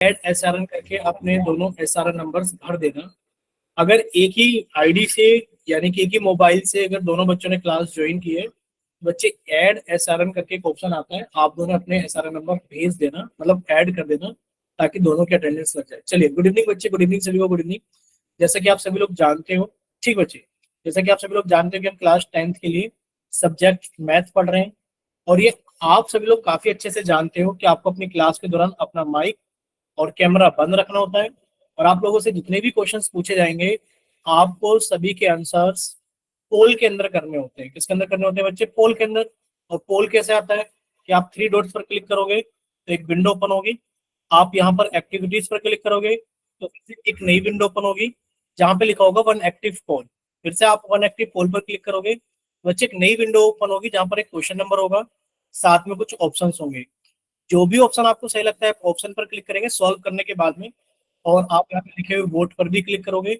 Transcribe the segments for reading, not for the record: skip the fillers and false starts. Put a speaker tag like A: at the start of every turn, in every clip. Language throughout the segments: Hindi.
A: ऐड SRN करके अपने दोनों SRN नंबर्स भर देना। अगर एक ही आईडी से यानी कि एक ही मोबाइल से अगर दोनों बच्चों ने क्लास ज्वाइन की है, बच्चे ऐड SRN करके एक ऑप्शन आता है, आप दोनों अपने SRN नंबर भेज देना, मतलब ऐड कर देना, ताकि दोनों की अटेंडेंस लग जाए। चलिए, गुड इवनिंग बच्चे, गुड इवनिंग सभी को, गुड इवनिंग। जैसा कि आप सभी लोग जानते हो, ठीक बच्चे, जैसा कि आप सभी लोग जानते हो कि हम क्लास 10th के लिए सब्जेक्ट मैथ पढ़ रहे हैं, और ये आप सभी लोग काफी अच्छे से जानते हो कि आपको अपनी क्लास के दौरान अपना माइक और कैमरा बंद रखना होता है, और आप लोगों से जितने भी क्वेश्चंस पूछे जाएंगे आपको सभी के आंसर्स पोल के अंदर करने होते हैं। किसके अंदर करने होते हैं बच्चे? पोल के अंदर। और पोल कैसे आता है कि आप थ्री डॉट्स पर क्लिक करोगे तो एक विंडो ओपन होगी, आप यहाँ पर एक्टिविटीज पर क्लिक करोगे तो फिर से एक नई विंडो ओपन होगी जहां पे लिखा होगा वन एक्टिव पोल। फिर से आप वन एक्टिव पोल पर क्लिक करोगे, बच्चे एक नई विंडो ओपन होगी जहां पर एक क्वेश्चन नंबर होगा, साथ में कुछ ऑप्शंस होंगे। जो भी ऑप्शन आपको सही लगता है ऑप्शन पर क्लिक करेंगे सॉल्व करने के बाद में, और आप यहाँ पे लिखे हुए वोट पर भी क्लिक करोगे।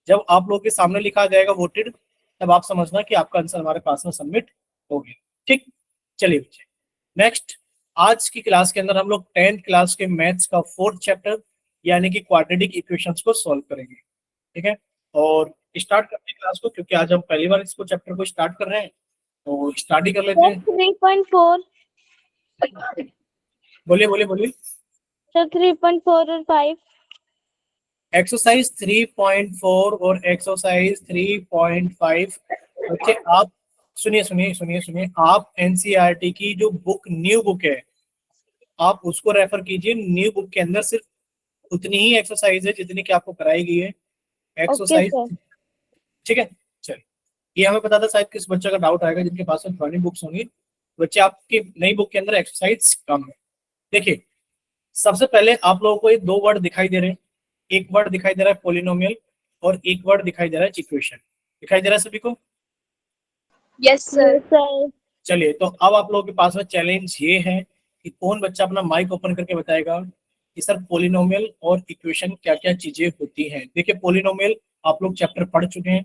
A: जब आप लोगों के सामने लिखा जाएगा वोटेड, तब आप समझना कि आपका आंसर हमारे पास में सबमिट हो गया। ठीक, चलिए बच्चे, नेक्स्ट आज की क्लास के अंदर हम लोग 10th क्लास के मैथ्स का 4th चैप्टर यानी कि क्वाड्रेटिक इक्वेशंस को सॉल्व करेंगे। ठीक है, और स्टार्ट करते हैं क्लास को, क्योंकि आज हम पहली बार इसको चैप्टर को स्टार्ट कर रहे हैं, तो स्टार्ट ही कर लेते हैं।
B: 3.4
A: बोलिए बोलिए बोलिए।
B: सर 3.4 और 5
A: एक्सरसाइज 3.4 और एक्सरसाइज 3.5। बच्चे आप सुनिए सुनिए सुनिए सुनिए, आप एनसीईआरटी की जो बुक न्यू बुक है आप उसको रेफर कीजिए। न्यू बुक के अंदर सिर्फ उतनी ही एक्सरसाइज है जितनी कि आपको कराई गई है
B: ओके
A: एक्सरसाइज।
B: सर।
A: ठीक है, चलिए, ये हमें पता था शायद किस बच्चे का डाउट आएगा जिनके पास में पुरानी बुक्स होंगी। बच्चे आपकी नई बुक के अंदर एक्सरसाइज कम है। देखिए, सबसे पहले आप लोगों को ये दो वर्ड दिखाई दे रहे हैं, एक वर्ड दिखाई दे रहा है पोलिनोमियल और एक वर्ड दिखाई दे रहा है इक्वेशन। दिखाई दे रहा है सभी को?
C: Yes sir.
B: सर
A: चलिए, तो अब आप लोगों के पास में चैलेंज ये है कि कौन बच्चा अपना माइक ओपन करके बताएगा कि सर पोलिनोमियल और इक्वेशन क्या क्या चीजें होती हैं। देखिए, पोलिनोमियल आप लोग चैप्टर पढ़ चुके हैं,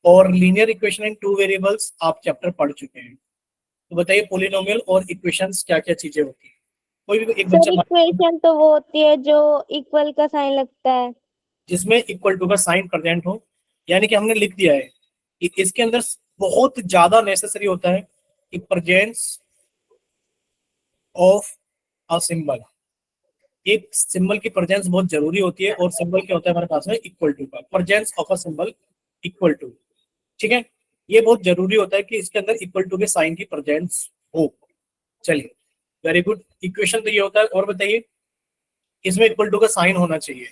A: और linear equation in two variables आप चैप्टर पढ़ चुके हैं। तो बताइए पोलिनोमियल और इक्वेशंस क्या क्या चीजें होती हैं। कोई भी एक बच्चा
B: इक्वेशन तो वो होती है जो इक्वल का साइन लगता है।
A: जिसमें इक्वल टू का साइन प्रेजेंट हो, यानी कि हमने लिख दिया है कि इसके अंदर बहुत ज्यादा नेसेसरी होता है कि प्रेजेंस ऑफ अ सिंबल। एक सिंबल की प्रेजेंस बहुत जरूरी होती है, और सिंबल क्या होता है हमारे पास में? इक्वल टू का। Presence of a symbol equal to, ठीक है, ये बहुत जरूरी होता है कि इसके अंदर इक्वल टू के साइन की प्रेजेंस हो। चलिए, वेरी गुड, इक्वेशन तो ये होता है। और बताइए, इसमें इक्वल टू का साइन होना चाहिए।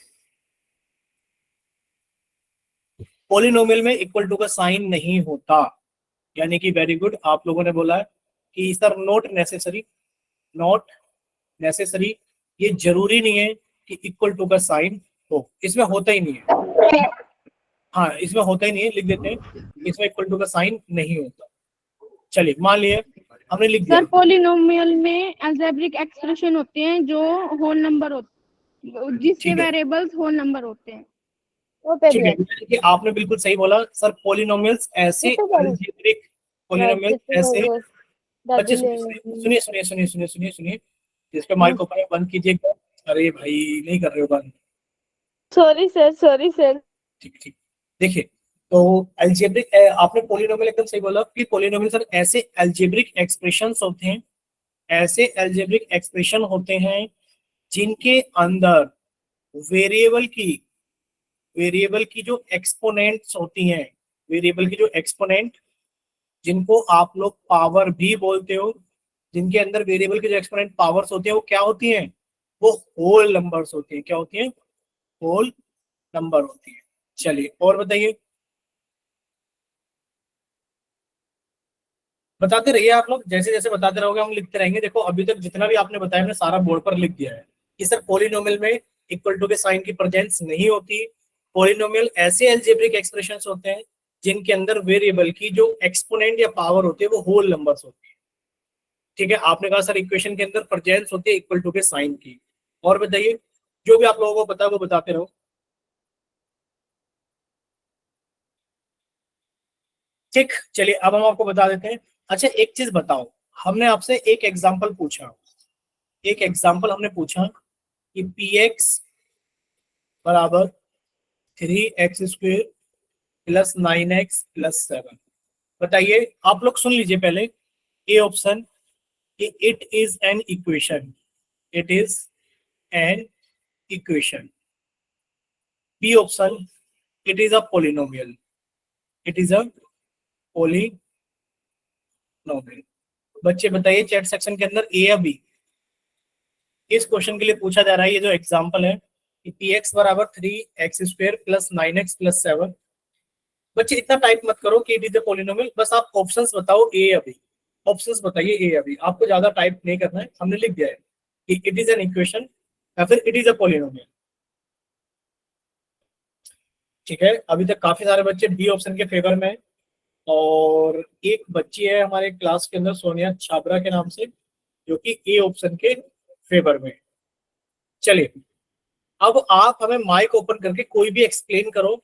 A: पोलिनोमियल में इक्वल टू का साइन नहीं होता, यानी कि वेरी गुड, आप लोगों ने बोला है कि sir not necessary, not necessary, ये जरूरी नहीं है कि इक्वल टू का साइन हो, इसमें होता ही नहीं है। हाँ, इसमें होता ही नहीं है, लिख देते हैं इसमें इक्वल टू का साइन नहीं होता। चलिए, मान लिए हमने लिख दिया।
D: सर पॉलिनोमियल में अलजेब्रिक एक्सप्रेशन होते हैं जो होल नंबर होते जिसके
A: ठीक है,
D: वेरिएबल्स होल नंबर होते हैं।
A: ठीक है, कि आपने बिल्कुल सही बोला सर। पोलिनोमियल्स ऐसे अलजेब्रिक पोलिनोमियल्स ऐसे, बच्चे सुनिए सुनिए सुनिए सुनिए सुनिए सुनिए, जिस पे माइक ओपन है बंद कीजिए। अरे भाई, नहीं कर रहे हो बंद?
B: Sorry sir, sorry sir.
A: ठीक ठीक, देखिए, तो अलजेब्रिक, आपने पोलिनोमियल एकदम सही बोला कि पोलिनोमियल सर ऐसे अलजेब्रिक एक्सप्रेशंस होते हैं, ऐसे अलजेब्रिक एक्सप्रेशन होते हैं जिनके अंदर वेरिएबल की वेरिएबल की जो एक्सपोनेंट्स होती हैं, वेरिएबल की जो एक्सपोनेंट, जिनको आप लोग पावर भी बोलते हो, जिनके अंदर वेरिएबल की जो एक्सपोनेंट पावर्स होती है वो क्या होती हैं? वो होल नंबर्स होती हैं। क्या होती हैं? होल नंबर होती है। चलिए, और बताइए, बताते रहिए आप लोग, जैसे जैसे बताते रहोगे हम लिखते रहेंगे। देखो, अभी तक जितना भी आपने बताया मैंने सारा बोर्ड पर लिख दिया है कि सर पोलिनोमियल में इक्वल टू के साइन की प्रेजेंस नहीं होती। पोलिनोमियल ऐसे अलजेब्रिक एक्सप्रेशंस होते हैं जिनके अंदर वेरिएबल की जो एक्सपोनेंट या पावर होती है वो होल नंबर्स होती है। ठीक है, आपने कहा सर इक्वेशन के अंदर प्रेजेंस होती है इक्वल टू के साइन की। और बताइए, जो भी आप लोगों को पता है वो बताते रहो। ठीक, चलिए, अब हम आपको बता देते हैं। अच्छा, एक चीज बताओ, हमने आपसे एक एग्जाम्पल पूछा, एक एग्जाम्पल हमने पूछा कि px बराबर 3x² प्लस 9x प्लस 7। बताइए, आप लोग सुन लीजिए पहले। ए ऑप्शन कि it is an equation, it is an equation. B option, it is a polynomial, it is a polynomial. बच्चे बताइए चैट सेक्शन के अंदर ए या बी। इस क्वेश्चन के लिए पूछा जा रहा है, ये जो एग्जांपल है कि पी एक्स बराबर 3x² प्लस 9x प्लस 7। बच्चे इतना टाइप मत करो कि इट इज अ पोलिनोमियल, बस आप ऑप्शंस बताओ ए या बी। ऑप्शंस बताइए ए या बी, आपको ज्यादा टाइप नहीं करना है, हमने लिख दिया है कि इट इज एन इक्वेशन या फिर इट इज अ पोलिनोमियल। ठीक है, अभी तक काफी सारे बच्चे बी ऑप्शन के फेवर में हैं। और एक बच्ची है हमारे क्लास के अंदर सोनिया छाबरा के नाम से, जो कि ए ऑप्शन के फेवर में है। चलिए, अब आप हमें माइक ओपन करके कोई भी एक्सप्लेन करो।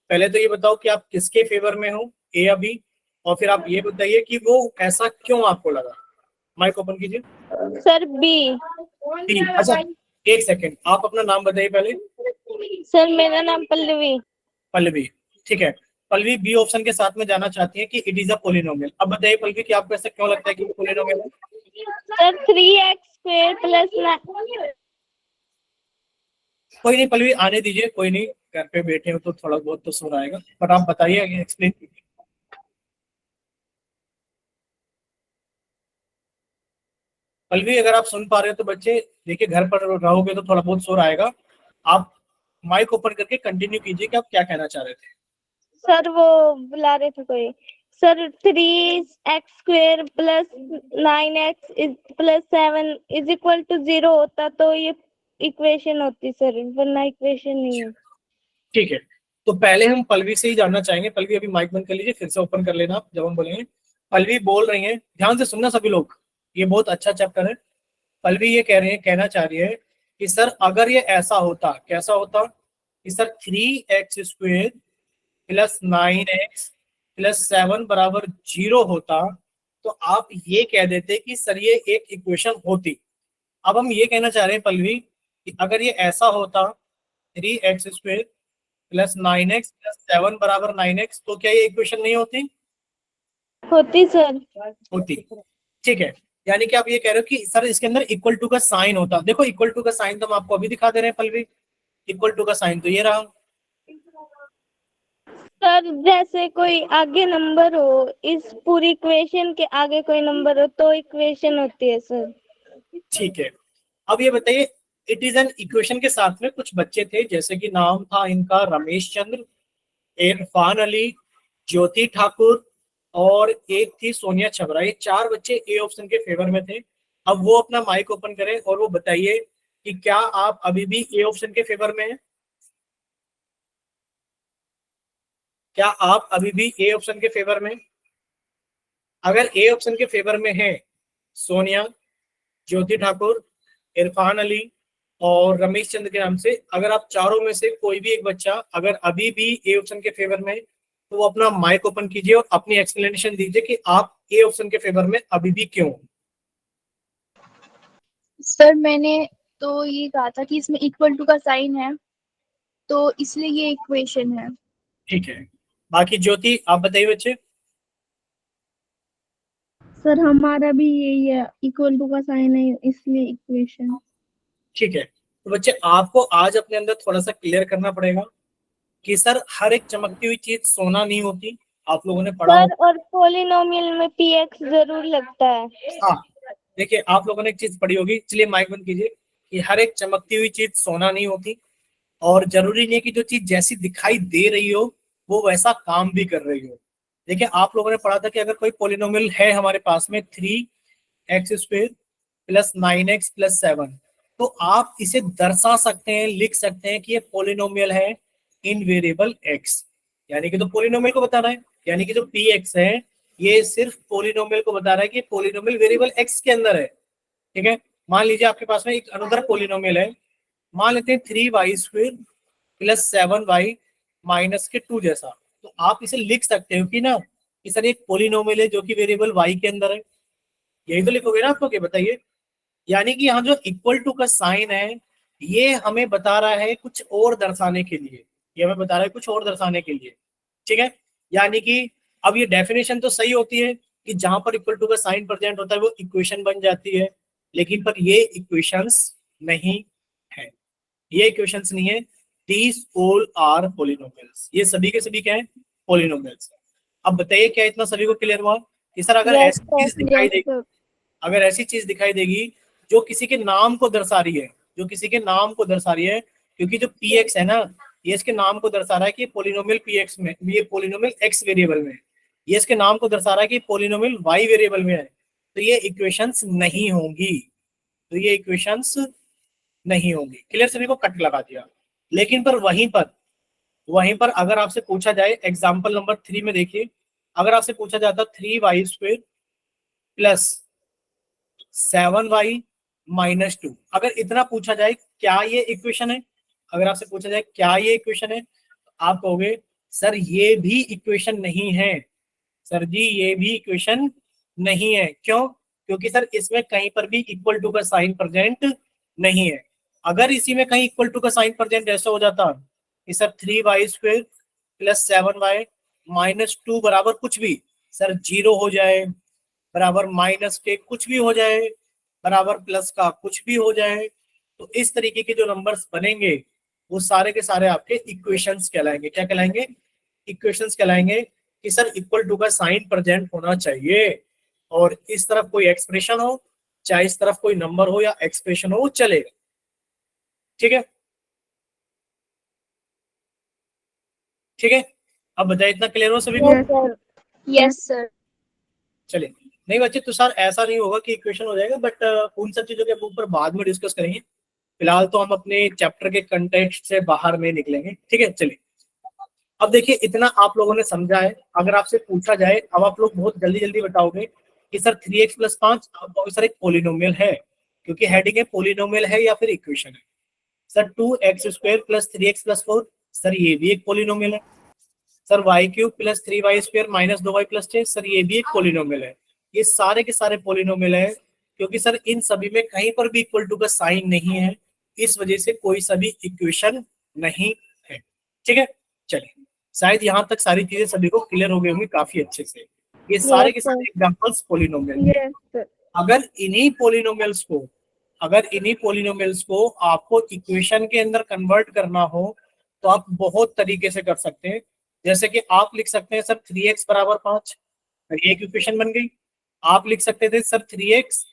A: पहले तो ये बताओ कि आप किसके फेवर में हो, ए या बी, और फिर आप ये बताइए कि वो ऐसा क्यों आपको लगा। माइक ओपन कीजिए।
B: Sir B.
A: बी, अच्छा एक सेकेंड, आप अपना नाम बताइए पहले।
B: सर मेरा नाम पल्लवी।
A: पल्लवी, ठीक है। पल्लवी बी ऑप्शन के साथ में जाना चाहती है कि इट इज अ पोलिनोमियल। अब बताइए पल्लवी कि आपको ऐसा क्यों लगता है कि पोलिनोमियल है।
B: सर 3x² प्लस
A: कोई नहीं पल्लवी, आने दीजिए, कोई नहीं, घर पे बैठे हो तो थोड़ा बहुत तो सुन आएगा, बट आप बताइए, एक्सप्लेन कीजिए। पल्लवी अगर आप सुन पा रहे हो तो बच्चे देखिए, घर पर रहोगे तो थोड़ा बहुत शोर आएगा। आप माइक ओपन करके कंटिन्यू कीजिए कि आप क्या कहना चाह रहे थे।
B: सर वो बुला रहे थे कोई। Sir 3x² plus 9x plus 7 is equal to 0 होता तो ये इक्वेशन होती सर, वरना इक्वेशन नहीं है।
A: ठीक है, तो पहले हम पल्लवी से ही जानना चाहेंगे। पल्लवी अभी माइक बंद कर लीजिए, फिर से ओपन कर लेना आप जब हम बोलेंगे। पल्लवी बोल रही है, ध्यान से सुनना सभी लोग, ये बहुत अच्छा चैप्टर है। पल्लवी ये कह रही है, कहना चाह रही है कि सर अगर ये ऐसा होता, कैसा होता कि sir 3x² plus 9x plus 7 बराबर 0 होता, तो आप ये कह देते कि सर ये एक इक्वेशन होती। अब हम ये कहना चाह रहे हैं पल्लवी कि अगर ये ऐसा होता 3x² प्लस 9x प्लस 7 बराबर 9x, तो क्या ये इक्वेशन नहीं होती।
B: होती सर।
A: होती, ठीक है। यानी कि आप ये कह रहे हो कि सर इसके अंदर इक्वल टू का साइन होता। देखो इक्वल टू का साइन तो हम आपको अभी दिखा दे रहे हैं पल्लवी। इक्वल टू का साइन तो ये रहा।
B: सर जैसे कोई आगे नंबर हो, इस पूरी इक्वेशन के आगे कोई नंबर हो तो इक्वेशन होती है सर।
A: ठीक है, अब ये बताइए, इट इज एन इक्वेशन के साथ में कुछ बच्चे थे, जैसे कि नाम था इनका रमेश चंद्र, इरफान अली, ज्योति ठाकुर और एक थी सोनिया छबरा। ये चार बच्चे ए ऑप्शन के फेवर में थे। अब वो अपना माइक ओपन करें और वो बताइए कि क्या आप अभी भी ए ऑप्शन के फेवर में हैं। क्या आप अभी भी ए ऑप्शन के फेवर में? अगर ए ऑप्शन के फेवर में है सोनिया, ज्योति ठाकुर, इरफान अली और रमेश चंद्र के नाम से, अगर आप चारों में से कोई भी एक बच्चा अगर अभी भी ए ऑप्शन के फेवर में है, तो वो अपना माइक ओपन कीजिए और अपनी एक्सप्लेनेशन दीजिए कि आप ए ऑप्शन के फेवर में अभी भी क्यों।
C: सर मैंने तो ये कहा था कि इसमें इक्वल टू का साइन है, तो इसलिए ये इक्वेशन है।
A: ठीक है, बाकी ज्योति आप बताइए बच्चे।
D: सर हमारा भी यही है, इक्वल टू का साइन है इसलिए इक्वेशन।
A: ठीक है, तो बच्चे आपको आज अपने अंदर थोड़ा सा क्लियर करना पड़ेगा कि सर हर एक चमकती हुई चीज सोना नहीं होती। आप लोगों ने पढ़ा
B: सर और पोलिनोमियल में px जरूर लगता है।
A: हाँ, देखिए आप लोगों ने एक चीज पढ़ी होगी, चलिए माइक बंद कीजिए, कि हर एक चमकती हुई चीज सोना नहीं होती। और जरूरी नहीं है कि जो चीज जैसी दिखाई दे रही हो वो वैसा काम भी कर रही हो। देखिए आप लोगों ने पढ़ा था कि अगर कोई पोलिनोमियल है हमारे पास में 3x² प्लस 9x प्लस 7, तो आप इसे दर्शा सकते हैं, लिख सकते हैं कि ये पोलिनोमियल है इन वेरिएबल x। यानी कि तो पोलिनोमियल को बताना है, यानी कि जो px है ये सिर्फ पोलिनोमियल को बता रहा है कि पोलिनोमियल वेरिएबल x के अंदर है। ठीक है, मान लीजिए आपके पास में एक अनदर पोलिनोमियल है, मान लेते हैं 3y² प्लस 7y माइनस के 2 जैसा। तो आप इसे लिख सकते हो कि ना कि सर एक पोलिनोमियल है जो कि वेरिएबल y के अंदर है। यही तो लिखोगे ना आप लोग, ये बताइए। यानी कि यहाँ जो इक्वल टू का साइन है ये हमें बता रहा है कुछ और दर्शाने के लिए, ये हमें बता रहा है कुछ और दर्शाने के लिए, ठीक है। यानी कि अब ये डेफिनेशन तो सही होती है कि जहां पर इक्वल टू का साइन प्रेजेंट होता है वो इक्वेशन बन जाती है, लेकिन पर ये इक्वेशंस नहीं है, ये इक्वेशंस नहीं है। दीज ऑल आर पॉलिनोमियल्स, ये सभी के सभी क्या है, पॉलिनोमियल्स। अब बताइए क्या इतना सभी को क्लियर हुआ कि सर अगर
B: Yes,
A: ऐसी
B: sir.
A: चीज दिखाई
B: Yes,
A: देगी,
B: sir.
A: अगर ऐसी चीज दिखाई देगी जो किसी के नाम को दर्शा रही है, जो किसी के नाम को दर्शा रही है, क्योंकि जो पी एक्स है ना, ये इसके नाम को दर्शा रहा है कि पोलिनोमियल पी एक्स में, ये पोलिनोमियल एक्स वेरिएबल में है, ये इसके नाम को दर्शा रहा है कि पोलिनोमियल वाई वेरिएबल में है, तो ये इक्वेशंस नहीं होंगी, तो ये इक्वेशंस नहीं होंगी। क्लियर, सभी को कट लगा दिया। लेकिन पर वहीं पर अगर आपसे पूछा जाए एग्जाम्पल नंबर 3 में देखिए, अगर आपसे पूछा जाता 3y² प्लस 7y माइनस 2, अगर इतना पूछा जाए क्या ये इक्वेशन है, अगर आपसे पूछा जाए क्या ये इक्वेशन है, तो आप कहोगे सर ये भी इक्वेशन नहीं है, सर जी ये भी इक्वेशन नहीं है। क्यों? क्योंकि सर इसमें कहीं पर भी इक्वल टू का साइन प्रेजेंट नहीं है। अगर इसी में कहीं इक्वल टू का साइन प्रेजेंट ऐसा हो जाता कि sir 3y² plus 7y minus 2 बराबर कुछ भी, सर 0 हो जाए, बराबर माइनस के कुछ भी हो जाए, बराबर प्लस का कुछ भी हो जाए, तो इस तरीके के जो नंबर्स बनेंगे वो सारे के सारे आपके इक्वेशंस कहलाएंगे। क्या कहलाएंगे? इक्वेशंस कहलाएंगे कि सर इक्वल टू का साइन प्रेजेंट होना चाहिए, और इस तरफ कोई एक्सप्रेशन हो, चाहे इस तरफ कोई नंबर हो या एक्सप्रेशन हो, वो चलेगा। ठीक है, ठीक है। अब बताइए इतना क्लियर हो सभी को?
B: Yes, sir.
C: Yes sir.
A: चलिए, नहीं बच्चे तो सर ऐसा नहीं होगा कि इक्वेशन हो जाएगा, बट उन सब चीजों के ऊपर बाद में डिस्कस करेंगे। फिलहाल तो हम अपने चैप्टर के कंटेक्स्ट से बाहर में निकलेंगे। ठीक है, चलिए। अब देखिए इतना आप लोगों ने समझा है, अगर आपसे पूछा जाए, अब आप लोग बहुत जल्दी जल्दी बताओगे कि सर 3x + 5, आप कहोगे सर एक पोलिनोमियल है, क्योंकि हेडिंग है पोलिनोमियल है या फिर इक्वेशन है। सर 2x² + 3x + 4, सर ये भी एक पोलिनोमियल है। Sir y³ + 3y² - 2y + 6, sir ये भी एक पोलिनोमियल है। ये सारे के सारे पोलिनोमियल है, क्योंकि सर इन सभी में कहीं पर भी इक्वल टू का साइन नहीं है, इस वजह से कोई सा भी इक्वेशन नहीं है। ठीक है, चलिए, शायद यहाँ तक सारी चीजें सभी को क्लियर हो गई होंगी काफी अच्छे से। ये सारे
B: Yes,
A: के
B: sir.
A: सारे एग्जांपल्स पोलिनोमियल के।
B: Yes, sir.
A: अगर इन्हीं पोलिनोमियल्स को आपको इक्वेशन के अंदर कन्वर्ट करना हो, तो आप बहुत तरीके से कर सकते हैं। जैसे कि आप लिख सकते हैं सर 3x = 5, ये एक इक्वेशन बन गई। आप लिख सकते थे सर 3x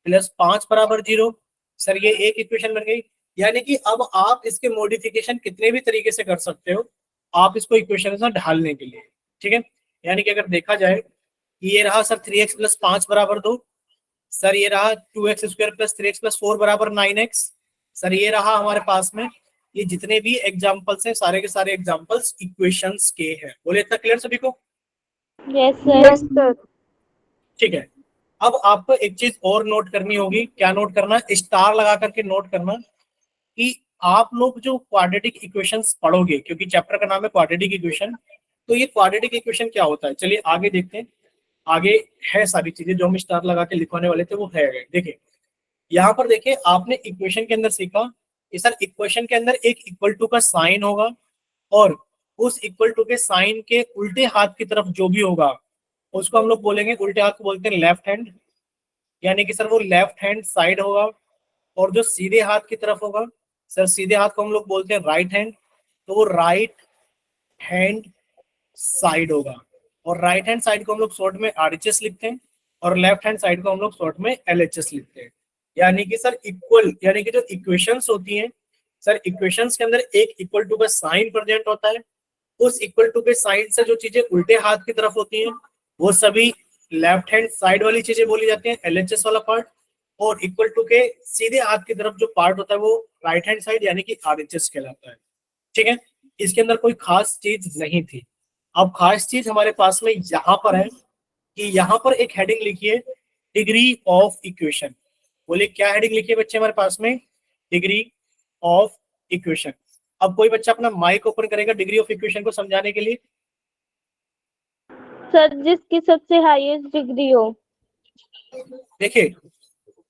A: + 5 = 0, सर ये एक इक्वेशन बन गई। यानी कि अब आप इसके मॉडिफिकेशन कितने भी तरीके से कर सकते हो, आप इसको इक्वेशन में ढालने के लिए। ठीक है, यानी कि अगर देखा जाए कि ये रहा सर 3x + 5 = 2, सर ये रहा 2x² + 3x + 4 = 9x, सर ये रहा हमारे पास में। ये जितने भी एग्जांपल्स हैं सारे के सारे एग्जांपल्स इक्वेशंस के हैं। बोले इतना क्लियर सभी को?
B: Yes, sir.
C: Yes, sir.
A: ठीक है। अब आपको एक चीज और नोट करनी होगी। क्या नोट करना? स्टार लगा करके नोट करना कि आप लोग जो क्वाड्रेटिक इक्वेशंस पढ़ोगे, क्योंकि चैप्टर का नाम है क्वाड्रेटिक इक्वेशन, तो ये क्वाड्रेटिक इक्वेशन क्या होता है, चलिए आगे देखते हैं। आगे है सारी चीजें जो हम स्टार लगा के लिखवाने वाले थे, वो है। देखिए यहाँ पर देखिए, आपने इक्वेशन के अंदर सीखा कि सर इक्वेशन के अंदर एक इक्वल टू का साइन होगा, और उस इक्वल टू के साइन के उल्टे हाथ की तरफ जो भी होगा उसको हम लोग बोलेंगे, उल्टे हाथ को बोलते हैं लेफ्ट हैंड, यानी कि सर वो लेफ्ट हैंड साइड होगा। और जो सीधे हाथ की तरफ होगा, सर सीधे हाथ को हम लोग बोलते हैं राइट हैंड, तो वो राइट हैंड साइड होगा। और राइट हैंड साइड को हम लोग शॉर्ट में RHS लिखते हैं, और लेफ्ट हैंड साइड को हम लोग शॉर्ट में LHS लिखते हैं। यानी कि सर इक्वल, यानी कि जो इक्वेशंस होती हैं, सर इक्वेशंस के अंदर एक इक्वल टू का साइन प्रेजेंट होता है। उस इक्वल टू के साइन से जो चीजें उल्टे हाथ की तरफ होती हैं वो सभी लेफ्ट हैंड साइड वाली चीजें बोली जाती हैं, LHS वाला पार्ट। और इक्वल टू के सीधे हाथ की तरफ जो पार्ट होता है वो राइट हैंड साइड यानी कि RHS कहलाता है। ठीक है, इसके अंदर कोई खास चीज नहीं थी। अब खास चीज हमारे पास में यहाँ पर है कि यहाँ पर एक हेडिंग लिखिए, डिग्री ऑफ इक्वेशन। बोलिए क्या हेडिंग लिखिए बच्चे हमारे पास में? Degree of equation. अब कोई बच्चा अपना माइक ओपन करेगा डिग्री ऑफ इक्वेशन को समझाने के लिए।
B: सर जिसकी सबसे हाईएस्ट डिग्री हो।
A: देखिए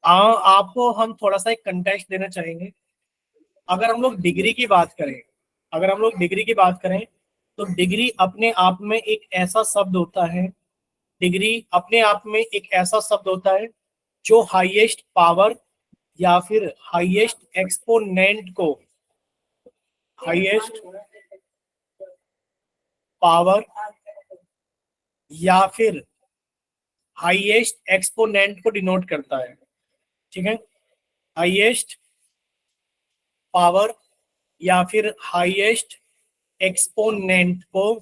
A: आपको हम थोड़ा सा एक कंटेक्स्ट देना चाहेंगे अगर हम लोग डिग्री की बात करें, अगर हम लोग डिग्री की बात करें तो डिग्री अपने आप में एक ऐसा शब्द होता है, डिग्री अपने आप में एक ऐसा शब्द होता है जो हाईएस्ट पावर या फिर हाईएस्ट एक्सपोनेंट को, हाईएस्ट पावर या फिर हाईएस्ट एक्सपोनेंट को डिनोट करता है। ठीक है, हाईएस्ट पावर या फिर हाईएस्ट एक्सपोनेंट को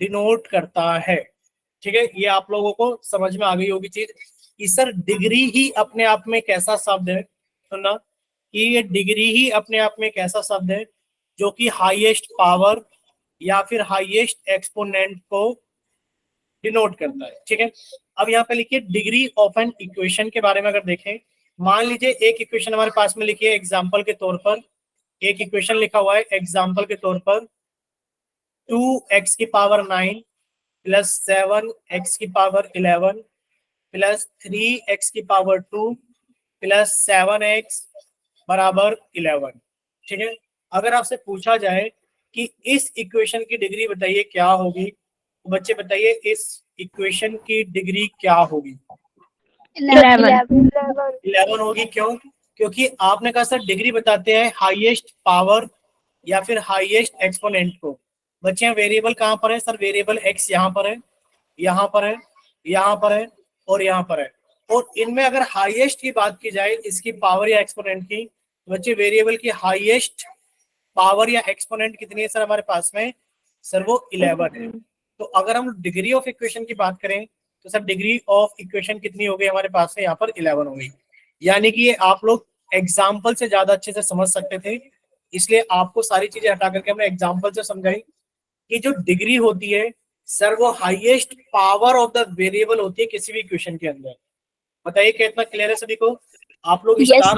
A: डिनोट करता है। ठीक है, ये आप लोगों को समझ में आ गई होगी चीज कि सर डिग्री ही अपने आप में एक ऐसा शब्द है, सुनना, कि ये डिग्री ही अपने आप में एक ऐसा शब्द है जो कि हाईएस्ट पावर या फिर हाईएस्ट एक्सपोनेंट को डिनोट करता है। ठीक है, अब यहाँ पे लिखिए डिग्री ऑफ एन इक्वेशन के बारे में अगर देखें, मान लीजिए एक इक्वेशन हमारे पास में लिखिए एग्जाम्पल के तौर पर, एक इक्वेशन लिखा हुआ है एग्जाम्पल के तौर पर 2x की पावर 9 प्लस 7x की पावर 11 प्लस 3x की पावर 2 प्लस 7x बराबर 11। ठीक है, अगर आपसे पूछा जाए कि इस इक्वेशन की डिग्री बताइए क्या होगी, तो बच्चे बताइए इस इक्वेशन की डिग्री क्या होगी? 11 होगी। क्यों? क्योंकि आपने कहा सर डिग्री बताते हैं हाईएस्ट पावर या फिर हाईएस्ट एक्सपोनेंट को। बच्चे वेरिएबल कहाँ पर है सर? वेरिएबल x यहाँ पर है, यहाँ पर है, यहाँ पर है और यहाँ पर है। और इनमें अगर हाईएस्ट की बात की जाए इसकी पावर या एक्सपोनेंट की, तो बच्चे वेरिएबल की हाईएस्ट पावर या एक्सपोनेंट कितनी है सर हमारे पास में? सर वो 11 है। तो अगर हम डिग्री ऑफ इक्वेशन की बात करें तो सर डिग्री ऑफ इक्वेशन कितनी हो गई हमारे पास में? यहाँ पर 11 हो गई। यानी कि ये आप लोग एग्जाम्पल से ज्यादा अच्छे से समझ सकते थे, इसलिए आपको सारी चीजें हटा करके हमने एग्जाम्पल से समझाई कि जो डिग्री होती है सर वो highest power of the variable होती है किसी भी इक्वेशन के अंदर। बताइए क्या इतना क्लियर है सभी को? आप लोग स्टार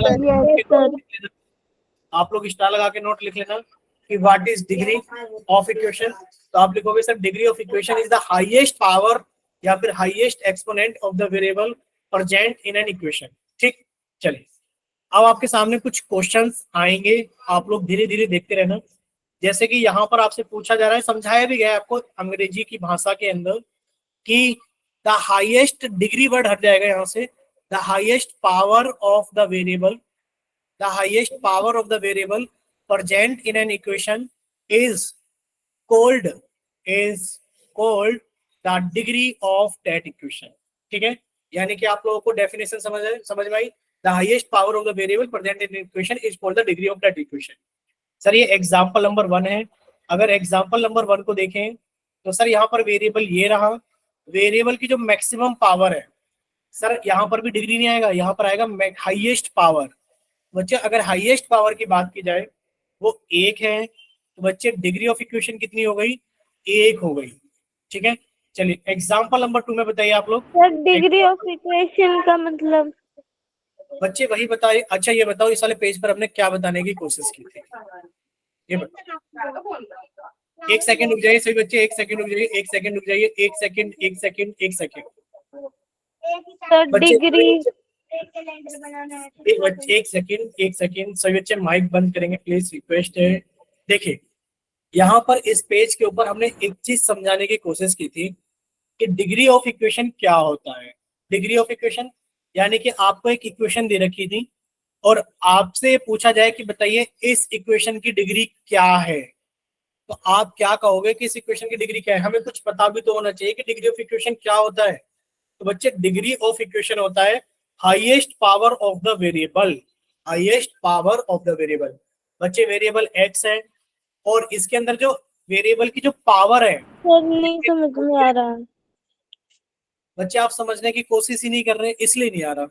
A: आप लोग स्टार लगा के नोट लिख लेना कि what is degree of equation. तो आप लिखोगे sir degree of equation is the highest power या फिर highest exponent of the variable present in an equation. ठीक, चलिए अब आपके सामने कुछ क्वेश्चंस आएंगे, आप लोग धीरे धीरे देखते रहना। जैसे कि यहाँ पर आपसे पूछा जा रहा है, समझाया भी गया आपको अंग्रेजी की भाषा के अंदर कि द हाईएस्ट, डिग्री वर्ड हट जाएगा यहाँ से, the highest power of the variable, the highest power of the variable present in an equation is called the degree of that equation। ठीक है, यानी कि आप लोगों को डेफिनेशन समझ में आई? the highest power of the variable present in an equation is called the degree of that equation। Sir ये एग्जाम्पल नंबर 1 है। अगर एग्जाम्पल नंबर 1 को देखें तो सर यहाँ पर वेरिएबल ये रहा, वेरिएबल की जो मैक्सिमम पावर है सर यहाँ पर भी डिग्री नहीं आएगा, यहाँ पर आएगा हाईएस्ट पावर। बच्चे अगर हाईएस्ट पावर की बात की जाए वो 1 है, तो बच्चे डिग्री ऑफ इक्वेशन कितनी हो गई? 1 हो गई। ठीक है, चलिए एग्जांपल नंबर 2 में बताइए आप लोग।
B: सर डिग्री ऑफ इक्वेशन का मतलब?
A: बच्चे वही बताइए। अच्छा ये बताओ इस वाले पेज पर हमने क्या बताने की कोशिश की थी, ये बताओ। 1 सेकंड रुक जाइए सभी बच्चे, 1 सेकंड रुक जाइए, 1 सेकंड रुक जाइए, 1 second 1 second 1 second.
B: Sir degree,
A: एक सेकंड सभी बच्चे माइक बंद करेंगे प्लीज, रिक्वेस्ट है। देखिए यहाँ पर इस पेज के ऊपर हमने एक चीज समझाने की कोशिश की थी कि डिग्री ऑफ इक्वेशन क्या होता है। डिग्री ऑफ इक्वेशन यानी कि आपको एक इक्वेशन दे रखी थी और आपसे पूछा जाए कि बताइए इस इक्वेशन की डिग्री क्या है, तो आप क्या कहोगे कि इस इक्वेशन की डिग्री क्या है? हमें कुछ पता भी तो होना चाहिए कि डिग्री ऑफ इक्वेशन क्या होता है। तो बच्चे डिग्री ऑफ इक्वेशन होता है highest power of the variable, highest power of the variable. बच्चे वेरिएबल x है और इसके अंदर जो वेरिएबल की जो पावर है,
B: सर नहीं समझ में आ रहा।
A: बच्चे आप समझने की कोशिश ही नहीं कर रहे, इसलिए नहीं आ रहा।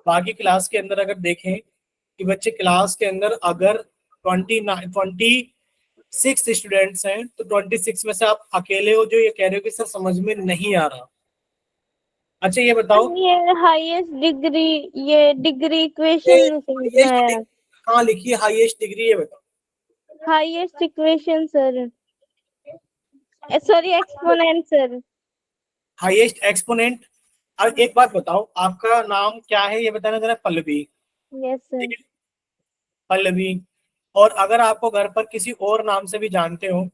A: बाकी क्लास के अंदर अगर देखें कि बच्चे क्लास के अंदर अगर 26 स्टूडेंट्स हैं तो 26 में से आप अकेले हो जो ये कह रहे हो कि सर समझ में नहीं आ रहा। अच्छा ये बताओ,
B: ये हाईएस्ट डिग्री, ये डिग्री इक्वेशन नहीं समझ में आया।
A: कहाँ लिखी है हाईएस्ट डिग्री, ये बताओ।
B: Highest equation sir, sorry exponent sir.
A: Highest exponent. अब एक बात बताओ आपका नाम क्या है ये बताना जरा। पल्लवी।
B: Yes sir.
A: ठीक है, पल्लवी और अगर आपको घर पर किसी और नाम से भी जानते हो,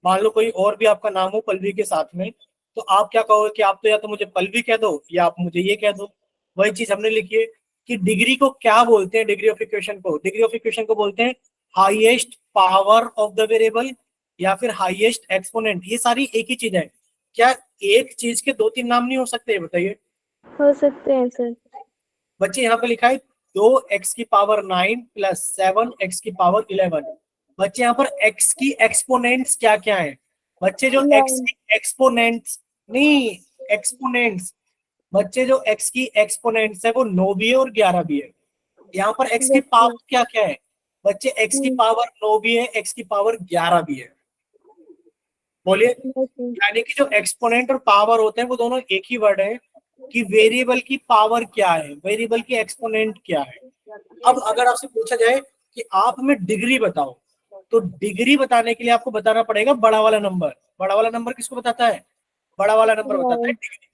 A: मान लो कोई और भी आपका नाम हो पल्लवी के साथ में, तो आप क्या कहोगे कि आप तो या तो मुझे पल्लवी कह दो या आप मुझे ये कह दो। वही चीज हमने लिखी है कि डिग्री को क्या बोलते हैं, डिग्री ऑफ इक्वेशन को, डिग्री ऑफ इक्वेशन को बोलते हैं highest power of the variable या फिर हाईएस्ट एक्सपोनेंट। ये सारी एक ही चीज है। क्या एक चीज के दो तीन नाम नहीं हो सकते, बताइए।
B: हो सकते हैं सर।
A: बच्चे यहाँ पे लिखा है 2x की पावर 9 प्लस 7x की पावर 11। बच्चे यहाँ पर x की एक्सपोनेंट्स क्या क्या है? बच्चे जो x
B: 11।
A: की एक्सपोनेंट्स नहीं, एक्सपोनेंट्स, बच्चे जो x की एक्सपोनेंट्स है वो 9 भी है और 11 भी है। यहाँ पर x की पावर क्या क्या है? बच्चे x की पावर 9 भी है, x की पावर 11 भी है। बोलिए। यानी कि जो एक्सपोनेंट और पावर होते हैं वो दोनों एक ही वर्ड है कि वेरिएबल की पावर क्या है, वेरिएबल की एक्सपोनेंट क्या है। अब अगर आपसे पूछा जाए कि आप हमें डिग्री बताओ, तो डिग्री बताने के लिए आपको बताना पड़ेगा बड़ा वाला नंबर। बड़ा वाला नंबर किसको बताता है? बड़ा वाला नंबर बताता है डिग्री।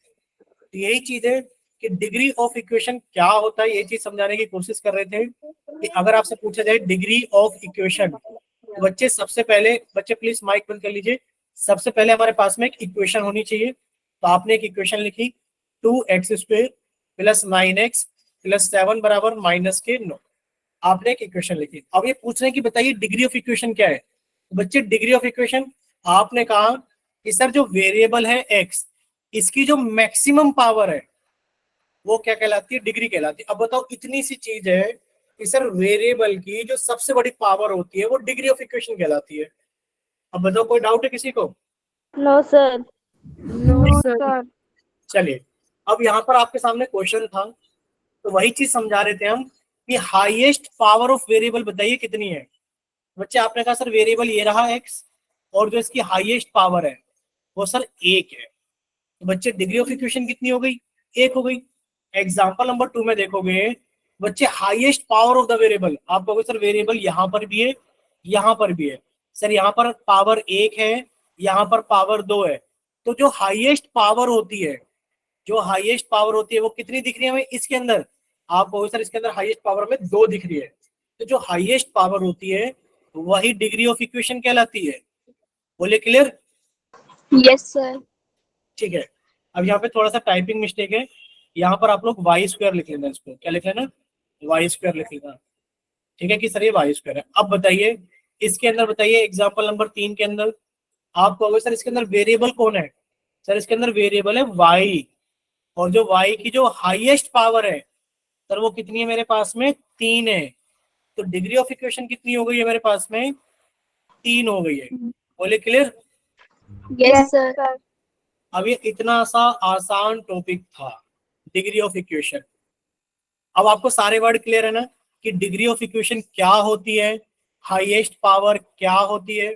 A: तो यही चीज है कि डिग्री ऑफ इक्वेशन क्या होता है, ये चीज समझाने की कोशिश कर रहे थे कि अगर आपसे पूछा जाए डिग्री ऑफ इक्वेशन, तो बच्चे सबसे पहले, बच्चे प्लीज माइक बंद कर लीजिए। सबसे पहले हमारे पास में एक इक्वेशन होनी चाहिए। तो आपने एक इक्वेशन लिखी 2x² प्लस 9x प्लस 7 बराबर -9। आपने एक इक्वेशन लिखी। अब ये पूछ रहे हैं कि बताइए डिग्री ऑफ इक्वेशन क्या है। तो बच्चे डिग्री ऑफ इक्वेशन, आपने कहा कि सर जो वेरिएबल है x, इसकी जो मैक्सिमम पावर है वो क्या कहलाती है? डिग्री कहलाती है। अब बताओ, इतनी सी चीज है कि सर वेरिएबल की जो सबसे बड़ी पावर होती है वो डिग्री ऑफ इक्वेशन कहलाती है। अब बताओ, कोई डाउट है किसी को?
B: No sir.
D: No sir.
A: चलिए, अब यहाँ पर आपके सामने क्वेश्चन था, तो वही चीज समझा रहे थे हम कि हाईएस्ट पावर ऑफ वेरिएबल बताइए कितनी है। बच्चे आपने कहा सर वेरिएबल ये रहा x, और जो इसकी हाईएस्ट पावर है वो सर 1 है। तो बच्चे डिग्री ऑफ इक्वेशन कितनी हो गई? 1 हो गई। एग्जाम्पल नंबर 2 में देखोगे बच्चे, highest power of the variable, आप कहोगे सर वेरिएबल यहाँ पर भी है, यहाँ पर भी है। सर यहाँ पर पावर 1 है, यहाँ पर पावर 2 है। तो जो हाईएस्ट पावर होती है, जो हाईएस्ट पावर होती है वो कितनी दिख रही है हमें इसके अंदर? आप कहोगे सर इसके अंदर हाईएस्ट पावर में 2 दिख रही है। तो जो हाईएस्ट पावर होती है वही डिग्री ऑफ इक्वेशन कहलाती है। बोले क्लियर?
C: Yes sir.
A: ठीक है। अब यहाँ पे थोड़ा सा टाइपिंग मिस्टेक है, यहाँ पर आप लोग y² लिख लेना, इसको क्या लिख लेना? y² लिख लेना। ठीक है कि सर ये y² है। अब बताइए इसके अंदर, बताइए एग्जाम्पल नंबर 3 के अंदर, आप कहोगे सर इसके अंदर वेरिएबल कौन है? सर इसके अंदर वेरिएबल है y, और जो y की जो हाईएस्ट पावर है सर वो कितनी है मेरे पास में? 3 है। तो डिग्री ऑफ इक्वेशन कितनी हो गई है मेरे पास में? 3 हो गई है। बोले क्लियर?
C: Yes sir.
A: अब ये इतना सा आसान टॉपिक था, डिग्री ऑफ इक्वेशन। अब आपको सारे वर्ड क्लियर है ना कि डिग्री ऑफ इक्वेशन क्या होती है, हाईएस्ट पावर क्या होती है?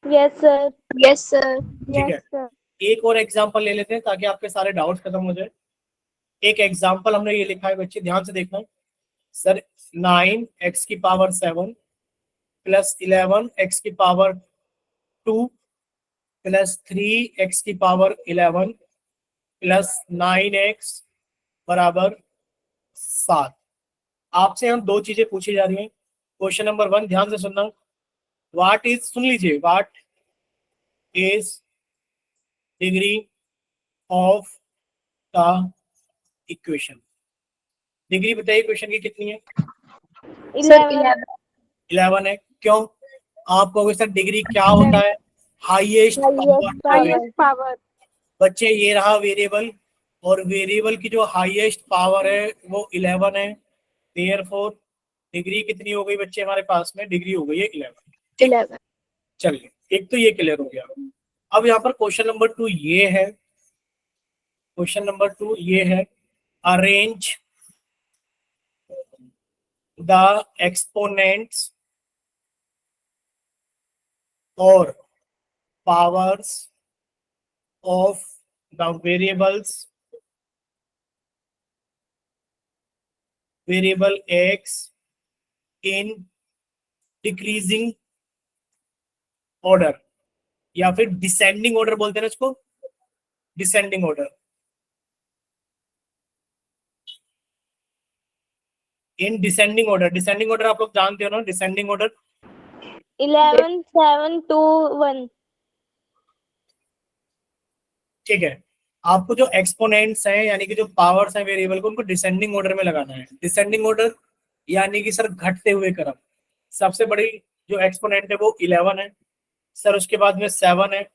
B: Yes sir.
C: Yes sir.
A: ठीक है। एक और एग्जांपल ले लेते हैं ताकि आपके सारे डाउट्स खत्म हो जाए। एक एग्जांपल हमने ये लिखा है, बच्चे ध्यान से देखना। सर 9x की पावर 7 प्लस 11x की पावर 2 प्लस 3x की पावर 11 प्लस 9x बराबर 7। आपसे हम दो चीजें पूछी जा रही हैं। क्वेश्चन नंबर 1 ध्यान से सुनना। व्हाट इज, सुन लीजिए, what is degree of the equation? Degree बताइए क्वेश्चन की कितनी है?
C: सर
A: 11 है। क्यों? आप कहोगे सर डिग्री क्या होता है? Highest power.
B: पावर।
A: बच्चे ये रहा वेरिएबल, और वेरिएबल की जो हाईएस्ट पावर है वो 11 है। देयरफॉर डिग्री कितनी हो गई बच्चे हमारे पास में? डिग्री हो गई है 11।
C: 11।
A: चलिए, एक तो ये क्लियर हो गया। अब यहाँ पर क्वेश्चन नंबर 2 ये है, क्वेश्चन नंबर 2 ये है, अरेंज द एक्सपोनेंट्स और powers of the variable x in decreasing order, या फिर डिसेंडिंग ऑर्डर बोलते हैं ना इसको, descending order. In descending order आप लोग जानते हो ना, डिसेंडिंग ऑर्डर
B: 11 7 2 1।
A: ठीक है। आपको जो एक्सपोनेंट्स हैं यानी कि जो पावर्स हैं वेरिएबल को, उनको डिसेंडिंग ऑर्डर में लगाना है। डिसेंडिंग ऑर्डर यानी कि सर घटते हुए क्रम। सबसे बड़ी जो एक्सपोनेंट है वो 11 है सर, उसके बाद में 7 है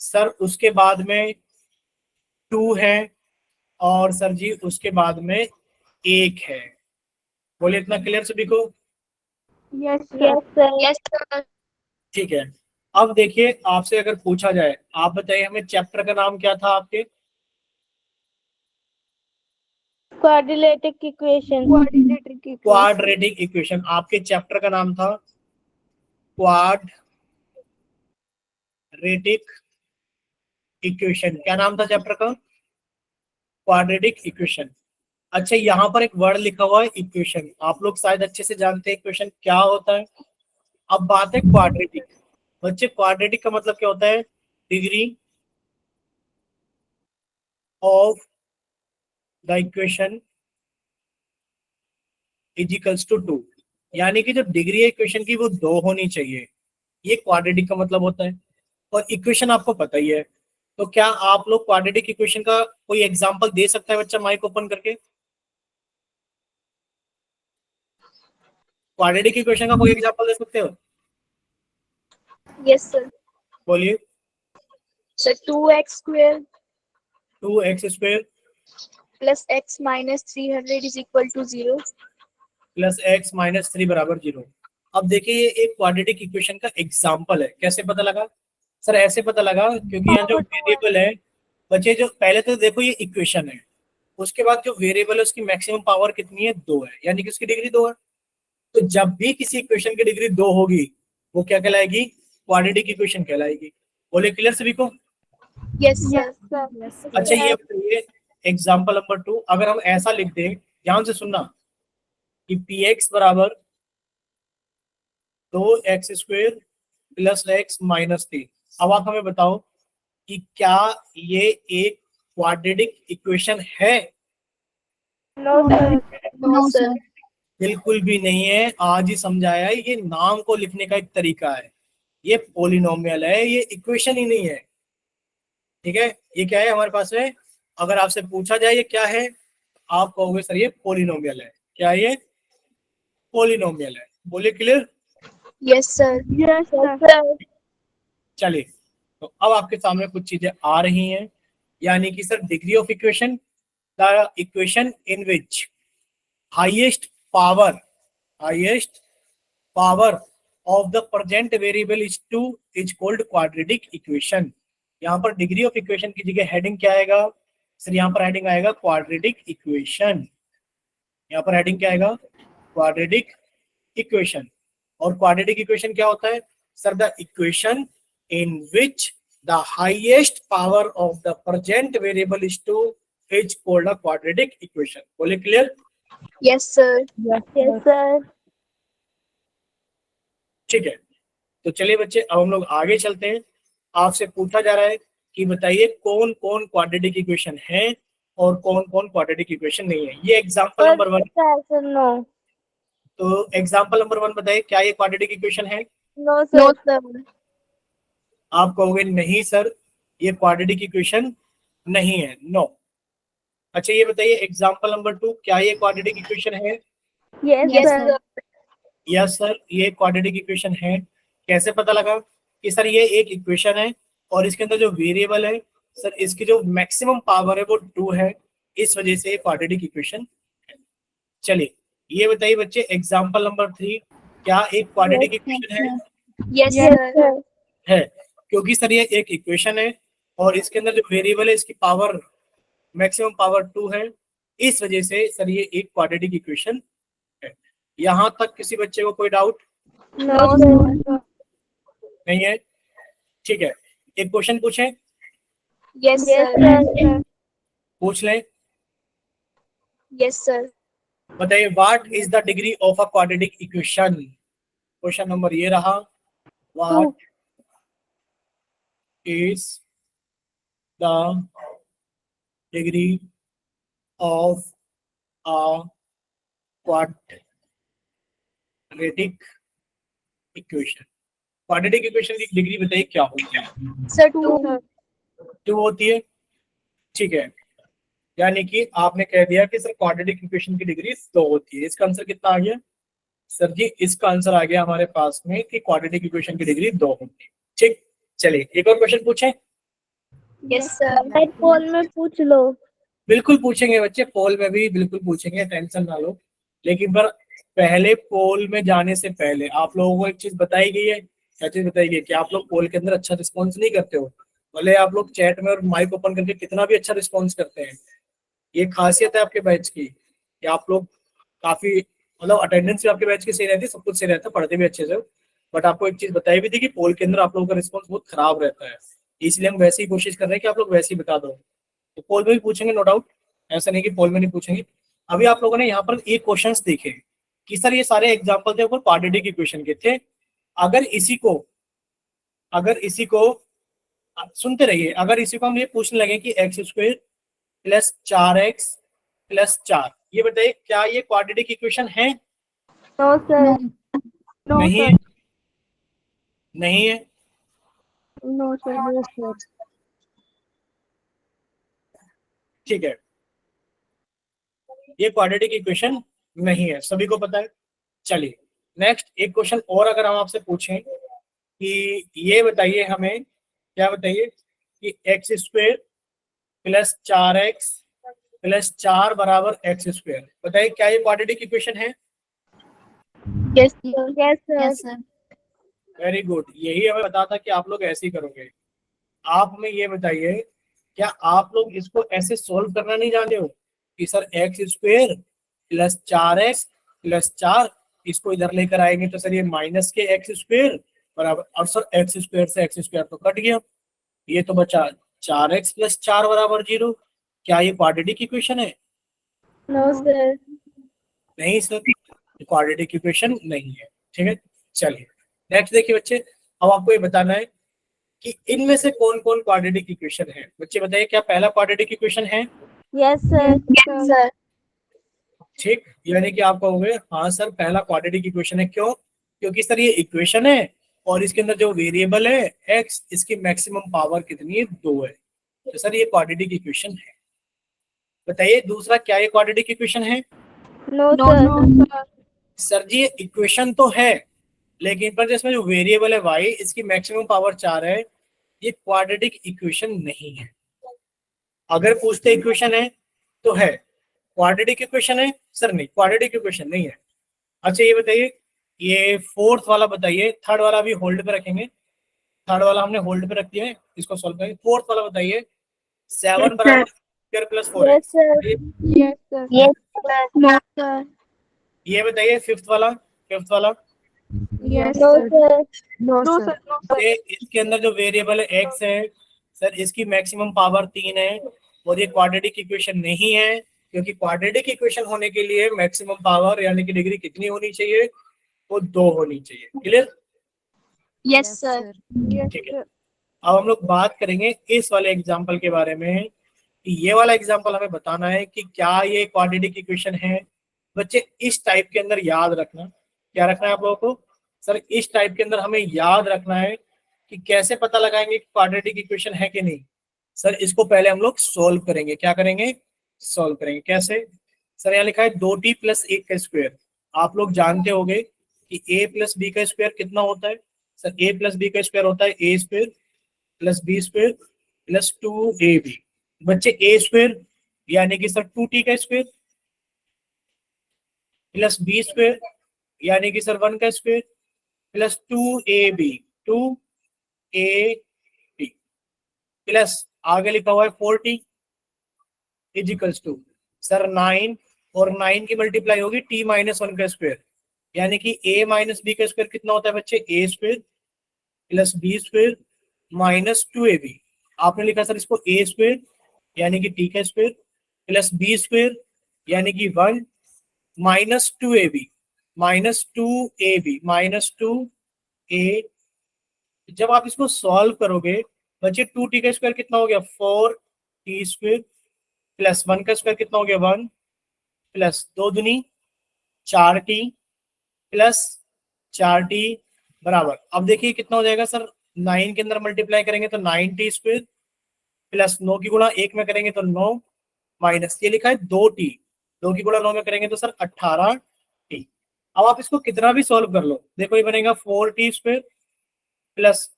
A: सर, उसके बाद में 2 है, और सर जी उसके बाद में 1 है। बोले इतना क्लियर सभी को?
D: Yes
B: yes sir.
C: Yes sir.
A: ठीक है। अब देखिए आपसे अगर पूछा जाए, आप बताइए हमें चैप्टर का नाम क्या था आपके?
B: क्वाड्रिलेटिक इक्वेशन।
A: Quadratic equation. आपके चैप्टर का नाम था क्वाड्रेटिक इक्वेशन। क्या नाम था चैप्टर का? Quadratic equation. अच्छा, यहाँ पर एक वर्ड लिखा हुआ है इक्वेशन, आप लोग शायद अच्छे से जानते हैं इक्वेशन क्या होता है। अब बात है क्वाड्रेटिक। बच्चे क्वाड्रेटिक का मतलब क्या होता है? Degree of the equation is equals to 2, यानी कि जो डिग्री है इक्वेशन की वो 2 होनी चाहिए। ये क्वाड्रेटिक का मतलब होता है। और इक्वेशन आपको पता ही है, तो क्या आप लोग क्वाड्रेटिक इक्वेशन का कोई एग्जांपल दे सकता है बच्चा माइक ओपन करके? क्वाड्रेटिक इक्वेशन का कोई एग्जांपल दे सकते हो?
C: Yes sir.
A: बोलिए।
C: Sir 2x square
A: 2x square
C: plus x minus 300 is equal to 0।
A: Plus x minus 3 बराबर 0। अब देखिए ये एक क्वाड्रेटिक इक्वेशन का एग्जांपल है। कैसे पता लगा? सर ऐसे पता लगा क्योंकि यहाँ जो वेरिएबल है बच्चे, जो पहले तो देखो ये इक्वेशन है, उसके बाद जो वेरिएबल है उसकी मैक्सिमम पावर कितनी है? 2 है, यानी कि उसकी डिग्री 2 है। तो जब भी किसी इक्वेशन की डिग्री 2 होगी वो क्या कहलाएगी? क्वाड्रेटिक इक्वेशन कहलाएगी। बोले क्लियर सभी को?
C: Yes
D: yes
C: sir.
D: सर।
A: अच्छा ये एग्जाम्पल नंबर 2 अगर हम ऐसा लिख दें, ध्यान से सुनना, कि पी एक्स बराबर 2x square plus x minus 3। अब आप हमें बताओ कि क्या ये एक क्वाड्रेटिक इक्वेशन है?
B: No sir.
C: No sir.
A: बिल्कुल भी नहीं है। आज ही समझाया है, ये नाम को लिखने का एक तरीका है। ये पोलिनोमियल है, ये इक्वेशन ही नहीं है। ठीक है, ये क्या है हमारे पास में? अगर आपसे पूछा जाए ये क्या है, आप कहोगे सर ये पोलिनोमियल है। क्या है ये? पोलिनोमियल है। बोलिए clear?
C: Yes sir.
D: Yes
B: yes
D: sir.
B: Sir.
A: चलिए, तो अब आपके सामने कुछ चीजें आ रही हैं, यानी कि sir degree of equation, the equation in which highest power highest power of the present variable is 2 is called quadratic equation। यहाँ पर डिग्री ऑफ इक्वेशन की जगह हेडिंग क्या आएगा सर? यहाँ पर हेडिंग आएगा क्वाड्रेटिक इक्वेशन। यहाँ पर हेडिंग क्या आएगा? Quadratic equation. और क्वाड्रेटिक इक्वेशन क्या होता है sir? The equation in which the highest power of the present variable is 2 is called a quadratic equation. बोले clear?
C: Yes sir.
B: Yes sir.
A: ठीक है, तो चलिए बच्चे अब हम लोग आगे चलते हैं। आपसे पूछा जा रहा है कि बताइए कौन कौन क्वाड्रेटिक इक्वेशन है और कौन कौन क्वाड्रेटिक इक्वेशन नहीं है। ये एग्जांपल नंबर 1।
B: Sir no.
A: तो एग्जांपल नंबर 1 बताइए, क्या ये क्वाड्रेटिक इक्वेशन है?
B: No
C: no
B: sir.
C: सर।
A: आप कहोगे नहीं सर ये क्वाड्रेटिक इक्वेशन नहीं है, नो। अच्छा ये बताइए एग्जांपल नंबर 2, क्या ये क्वाड्रेटिक इक्वेशन है?
B: Yes
C: yes
B: sir.
C: Sir.
A: Yes sir ये क्वाड्रेटिक इक्वेशन है। कैसे पता लगा कि सर ये एक इक्वेशन है और इसके अंदर जो वेरिएबल है सर इसकी जो मैक्सिमम पावर है वो 2 है, इस वजह से ये क्वाड्रेटिक इक्वेशन है। चलिए ये बताइए बच्चे एग्जांपल नंबर 3, क्या एक क्वाड्रेटिक इक्वेशन है?
C: Yes
B: yes
C: sir.
B: सर।
A: है, क्योंकि सर ये एक इक्वेशन है और इसके अंदर जो वेरिएबल है इसकी पावर मैक्सिमम पावर 2 है, इस वजह से सर ये एक क्वाड्रेटिक इक्वेशन है। यहां तक किसी बच्चे को कोई डाउट
B: नो सर।
A: नहीं है? ठीक है, एक क्वेश्चन पूछें?
C: Yes
B: yes
C: sir.
B: सर।
A: पूछ लें।
C: Yes sir.
A: बताइए what is the degree of a quadratic equation? Question number ये रहा, what is the degree of a quadratic equation. Quadratic equation की डिग्री बताइए क्या होती है?
C: Sir
B: 2
C: 2
B: sir.
A: 2 होती है, ठीक है। यानी कि आपने कह दिया कि सर क्वाड्रेटिक इक्वेशन की डिग्री 2 होती है। इसका आंसर कितना आ गया सर जी? इसका आंसर आ गया हमारे पास में कि क्वाड्रेटिक इक्वेशन की डिग्री 2 होती है। ठीक, चलिए एक और क्वेश्चन पूछें।
C: Yes sir.
B: सर पोल में पूछ लो।
A: बिल्कुल पूछेंगे बच्चे, पोल में भी बिल्कुल पूछेंगे, टेंशन ना लो। लेकिन पर पहले पोल में जाने से पहले आप लोगों को एक चीज बताई गई है। क्या चीज बताई गई है? कि आप लोग पोल के अंदर अच्छा रिस्पॉन्स नहीं करते हो, भले आप लोग चैट में और माइक ओपन करके कितना भी अच्छा रिस्पॉन्स करते हैं। ये खासियत है आपके बैच की कि आप लोग काफी मतलब अटेंडेंस भी आपके बैच की सही रहती है, सब कुछ सही रहता है, पढ़ते भी अच्छे से। बट आपको एक चीज बताई भी थी कि पोल के अंदर आप लोगों का रिस्पॉन्स बहुत खराब रहता है, इसलिए हम वैसे ही कोशिश कर रहे हैं कि आप लोग वैसे ही बता दो। तो पोल में भी पूछेंगे नो डाउट, ऐसा नहीं कि पोल में नहीं पूछेंगे। अभी आप लोगों ने यहाँ पर एक क्वेश्चंस देखे कि सर ये सारे एग्जांपल थे ऊपर क्वाड्रेटिक इक्वेशन के थे। अगर इसी को सुनते रहिए, अगर इसी को हम ये पूछने लगे कि x square plus 4x plus 4, ये बताइए क्या ये क्वाड्रेटिक इक्वेशन है?
B: No sir. नो
A: नहीं है,
B: सर।
A: नहीं है।
B: No sir.
A: ठीक है, ये क्वाड्रेटिक इक्वेशन नहीं है, सभी को पता है। चलिए नेक्स्ट एक क्वेश्चन और अगर हम आपसे पूछें कि ये बताइए हमें, क्या बताइए कि x square plus 4x plus 4 बराबर एक्स स्क्वायर, बताइए क्या ये क्वाड्रेटिक इक्वेशन है?
C: Yes sir.
B: Yes sir.
C: Yes sir.
A: Very good, यही हमें पता था कि आप लोग ऐसे ही करोगे। आप हमें ये बताइए, क्या आप लोग इसको ऐसे सॉल्व करना नहीं जानते हो कि sir x square plus 4x plus 4, इसको इधर लेकर आएंगे तो सर ये माइनस के एक्स स्क्वायर बराबर, और सर एक्स स्क्वायर से एक्स स्क्वायर तो कट गया, ये तो बचा 4x प्लस 4 बराबर 0। क्या ये क्वाड्रेटिक इक्वेशन है?
B: No sir.
A: नहीं सर, क्वाड्रेटिक इक्वेशन नहीं है। ठीक है, चलिए नेक्स्ट देखिए बच्चे, अब आपको ये बताना है कि इनमें से कौन कौन क्वाड्रेटिक इक्वेशन है। बच्चे बताइए क्या पहला क्वाड्रेटिक इक्वेशन है?
B: Yes sir.
C: Yes sir.
A: ठीक, यानी कि आप कहोगे हाँ सर पहला क्वाड्रेटिक इक्वेशन है। क्यों? क्योंकि सर ये इक्वेशन है और इसके अंदर जो वेरिएबल है एक्स, इसकी मैक्सिमम पावर कितनी है? 2 है, तो सर ये क्वाड्रेटिक इक्वेशन है। बताइए दूसरा, क्या ये क्वाड्रेटिक इक्वेशन है?
B: No
C: no
B: sir.
C: Sir.
A: Sir ji ये इक्वेशन तो है, लेकिन पर जिसमें जो वेरिएबल है y, इसकी मैक्सिमम पावर 4 है, ये क्वाड्रेटिक इक्वेशन नहीं है। अगर पूछते इक्वेशन है तो है, क्वाड्रेटिक इक्वेशन है सर नहीं, क्वाड्रेटिक इक्वेशन नहीं है। अच्छा ये बताइए, ये फोर्थ वाला बताइए, थर्ड वाला अभी होल्ड पे रखेंगे, थर्ड वाला हमने होल्ड पे रख दिया है, इसको सॉल्व करेंगे। फोर्थ वाला बताइए 7 बराबर square plus 4x,
B: yes sir.
D: Yes sir.
C: Yes sir. No sir.
A: ये बताइए फिफ्थ वाला, फिफ्थ वाला
D: yes
B: no
D: sir.
B: Sir.
D: No sir.
A: ये इसके अंदर जो वेरिएबल है x है सर, इसकी मैक्सिमम पावर 3 है, और ये क्वाड्रेटिक इक्वेशन नहीं है, क्योंकि क्वाड्रेटिक इक्वेशन होने के लिए मैक्सिमम पावर यानी कि डिग्री कितनी होनी चाहिए? वो 2 होनी चाहिए। क्लियर?
C: Yes sir.
A: ठीक है, अब हम लोग बात करेंगे इस वाले एग्जाम्पल के बारे में कि ये वाला एग्जाम्पल हमें बताना है कि क्या ये क्वाड्रेटिक इक्वेशन है। बच्चे इस टाइप के अंदर याद रखना, क्या रखना है आप लोगों को? सर इस टाइप के अंदर हमें याद रखना है कि कैसे पता लगाएंगे कि क्वाड्रेटिक इक्वेशन है कि नहीं। सर इसको पहले हम लोग सोल्व करेंगे। क्या करेंगे? सोल्व करेंगे। कैसे? सर यहाँ लिखा है 2t प्लस 1 का स्क्वायर। आप लोग जानते होंगे कि a प्लस बी का स्क्वायर कितना होता है? सर a प्लस बी का स्क्वायर होता है a square plus b square plus 2ab। बच्चे a स्क्वायर यानी कि सर 2t का स्क्वायर प्लस बी स्क्वायर यानी कि सर 1 का square plus 2ab 2ab plus आगे लिखा हुआ है 4t इजिकल्स टू सर 9, और 9 की मल्टीप्लाई होगी t माइनस 1 का स्क्वायर, यानी कि a माइनस बी का स्क्वायर कितना होता है बच्चे? a square plus b square minus 2ab। आपने लिखा सर इसको a स्क्वायर यानी कि t का स्क्वायर प्लस बी स्क्वायर यानी कि 1 minus 2ab minus 2ab minus 2a। जब आप इसको सॉल्व करोगे बच्चे 2t का स्क्वायर कितना हो गया? 4t स्क्वायर प्लस 1 का स्क्वायर कितना हो गया? 1 प्लस 2 दूनी 4t प्लस 4t बराबर, अब देखिए कितना हो जाएगा सर, 9 के अंदर मल्टीप्लाई करेंगे तो 9t स्क्वायर प्लस 9 की गुणा 1 में करेंगे तो 9 माइनस ये लिखा है 2t, 2 की गुणा 9 में करेंगे तो सर 18t। अब आप इसको कितना भी सॉल्व कर लो, देखो ये बनेगा 4t स्क्वायर प्लस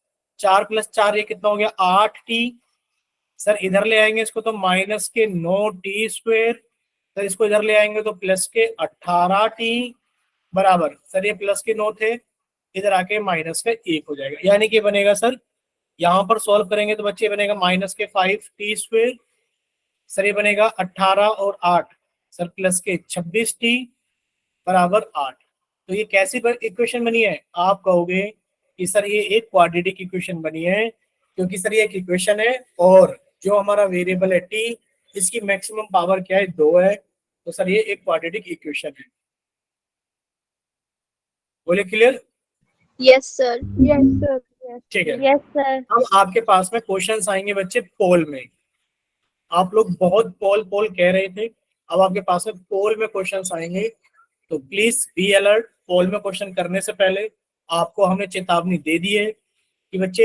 A: 4 ये कितना हो गया 8t। सर इधर ले आएंगे इसको तो माइनस के 9t स्क्वायर, सर इसको इधर ले आएंगे तो प्लस के 18t बराबर, सर ये प्लस के 9 थे, इधर आके माइनस का 1 हो जाएगा, यानी कि बनेगा सर यहाँ पर सॉल्व करेंगे तो बच्चे बनेगा माइनस के 5t स्क्वायर, सर ये बनेगा 18 और 8 सर प्लस के 26t बराबर 8। तो ये कैसी इक्वेशन बनी है, आप कहोगे कि सर ये एक क्वाड्रेटिक इक्वेशन बनी है, क्योंकि सर ये एक इक्वेशन है और जो हमारा वेरिएबल है t, इसकी मैक्सिमम पावर क्या है 2 है, तो सर ये एक क्वाड्रेटिक इक्वेशन है। बोले clear?
C: Yes sir.
B: Yes sir.
A: ठीक है।
B: Yes sir.
A: अब आपके पास में क्वेश्चंस आएंगे बच्चे पोल में, आप लोग बहुत पोल पोल कह रहे थे, अब आपके पास में पोल में क्वेश्चंस आएंगे, तो प्लीज बी अलर्ट। पोल में क्वेश्चन करने से पहले आपको हमने चेतावनी दे दी है कि बच्चे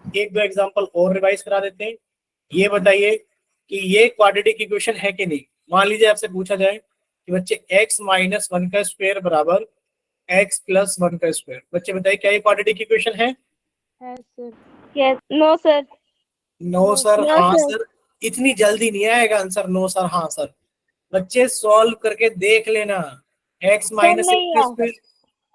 A: एक दो एग्जांपल और रिवाइज करा देते हैं। ये बताइए कि ये क्वाड्रेटिक इक्वेशन है कि नहीं। मान लीजिए आपसे पूछा जाए कि बच्चे x माइनस 1 का स्क्वायर बराबर x प्लस 1 का स्क्वायर, बच्चे बताइए क्या ये क्वाड्रेटिक इक्वेशन है?
B: Sir. Yes. No sir.
A: No sir,
B: No,
A: हाँ
B: sir.
A: सर, इतनी जल्दी नहीं आएगा आंसर नो सर हाँ सर। बच्चे सॉल्व करके देख लेना, x माइनस
B: नहीं
A: 1 का
B: है।
A: Square,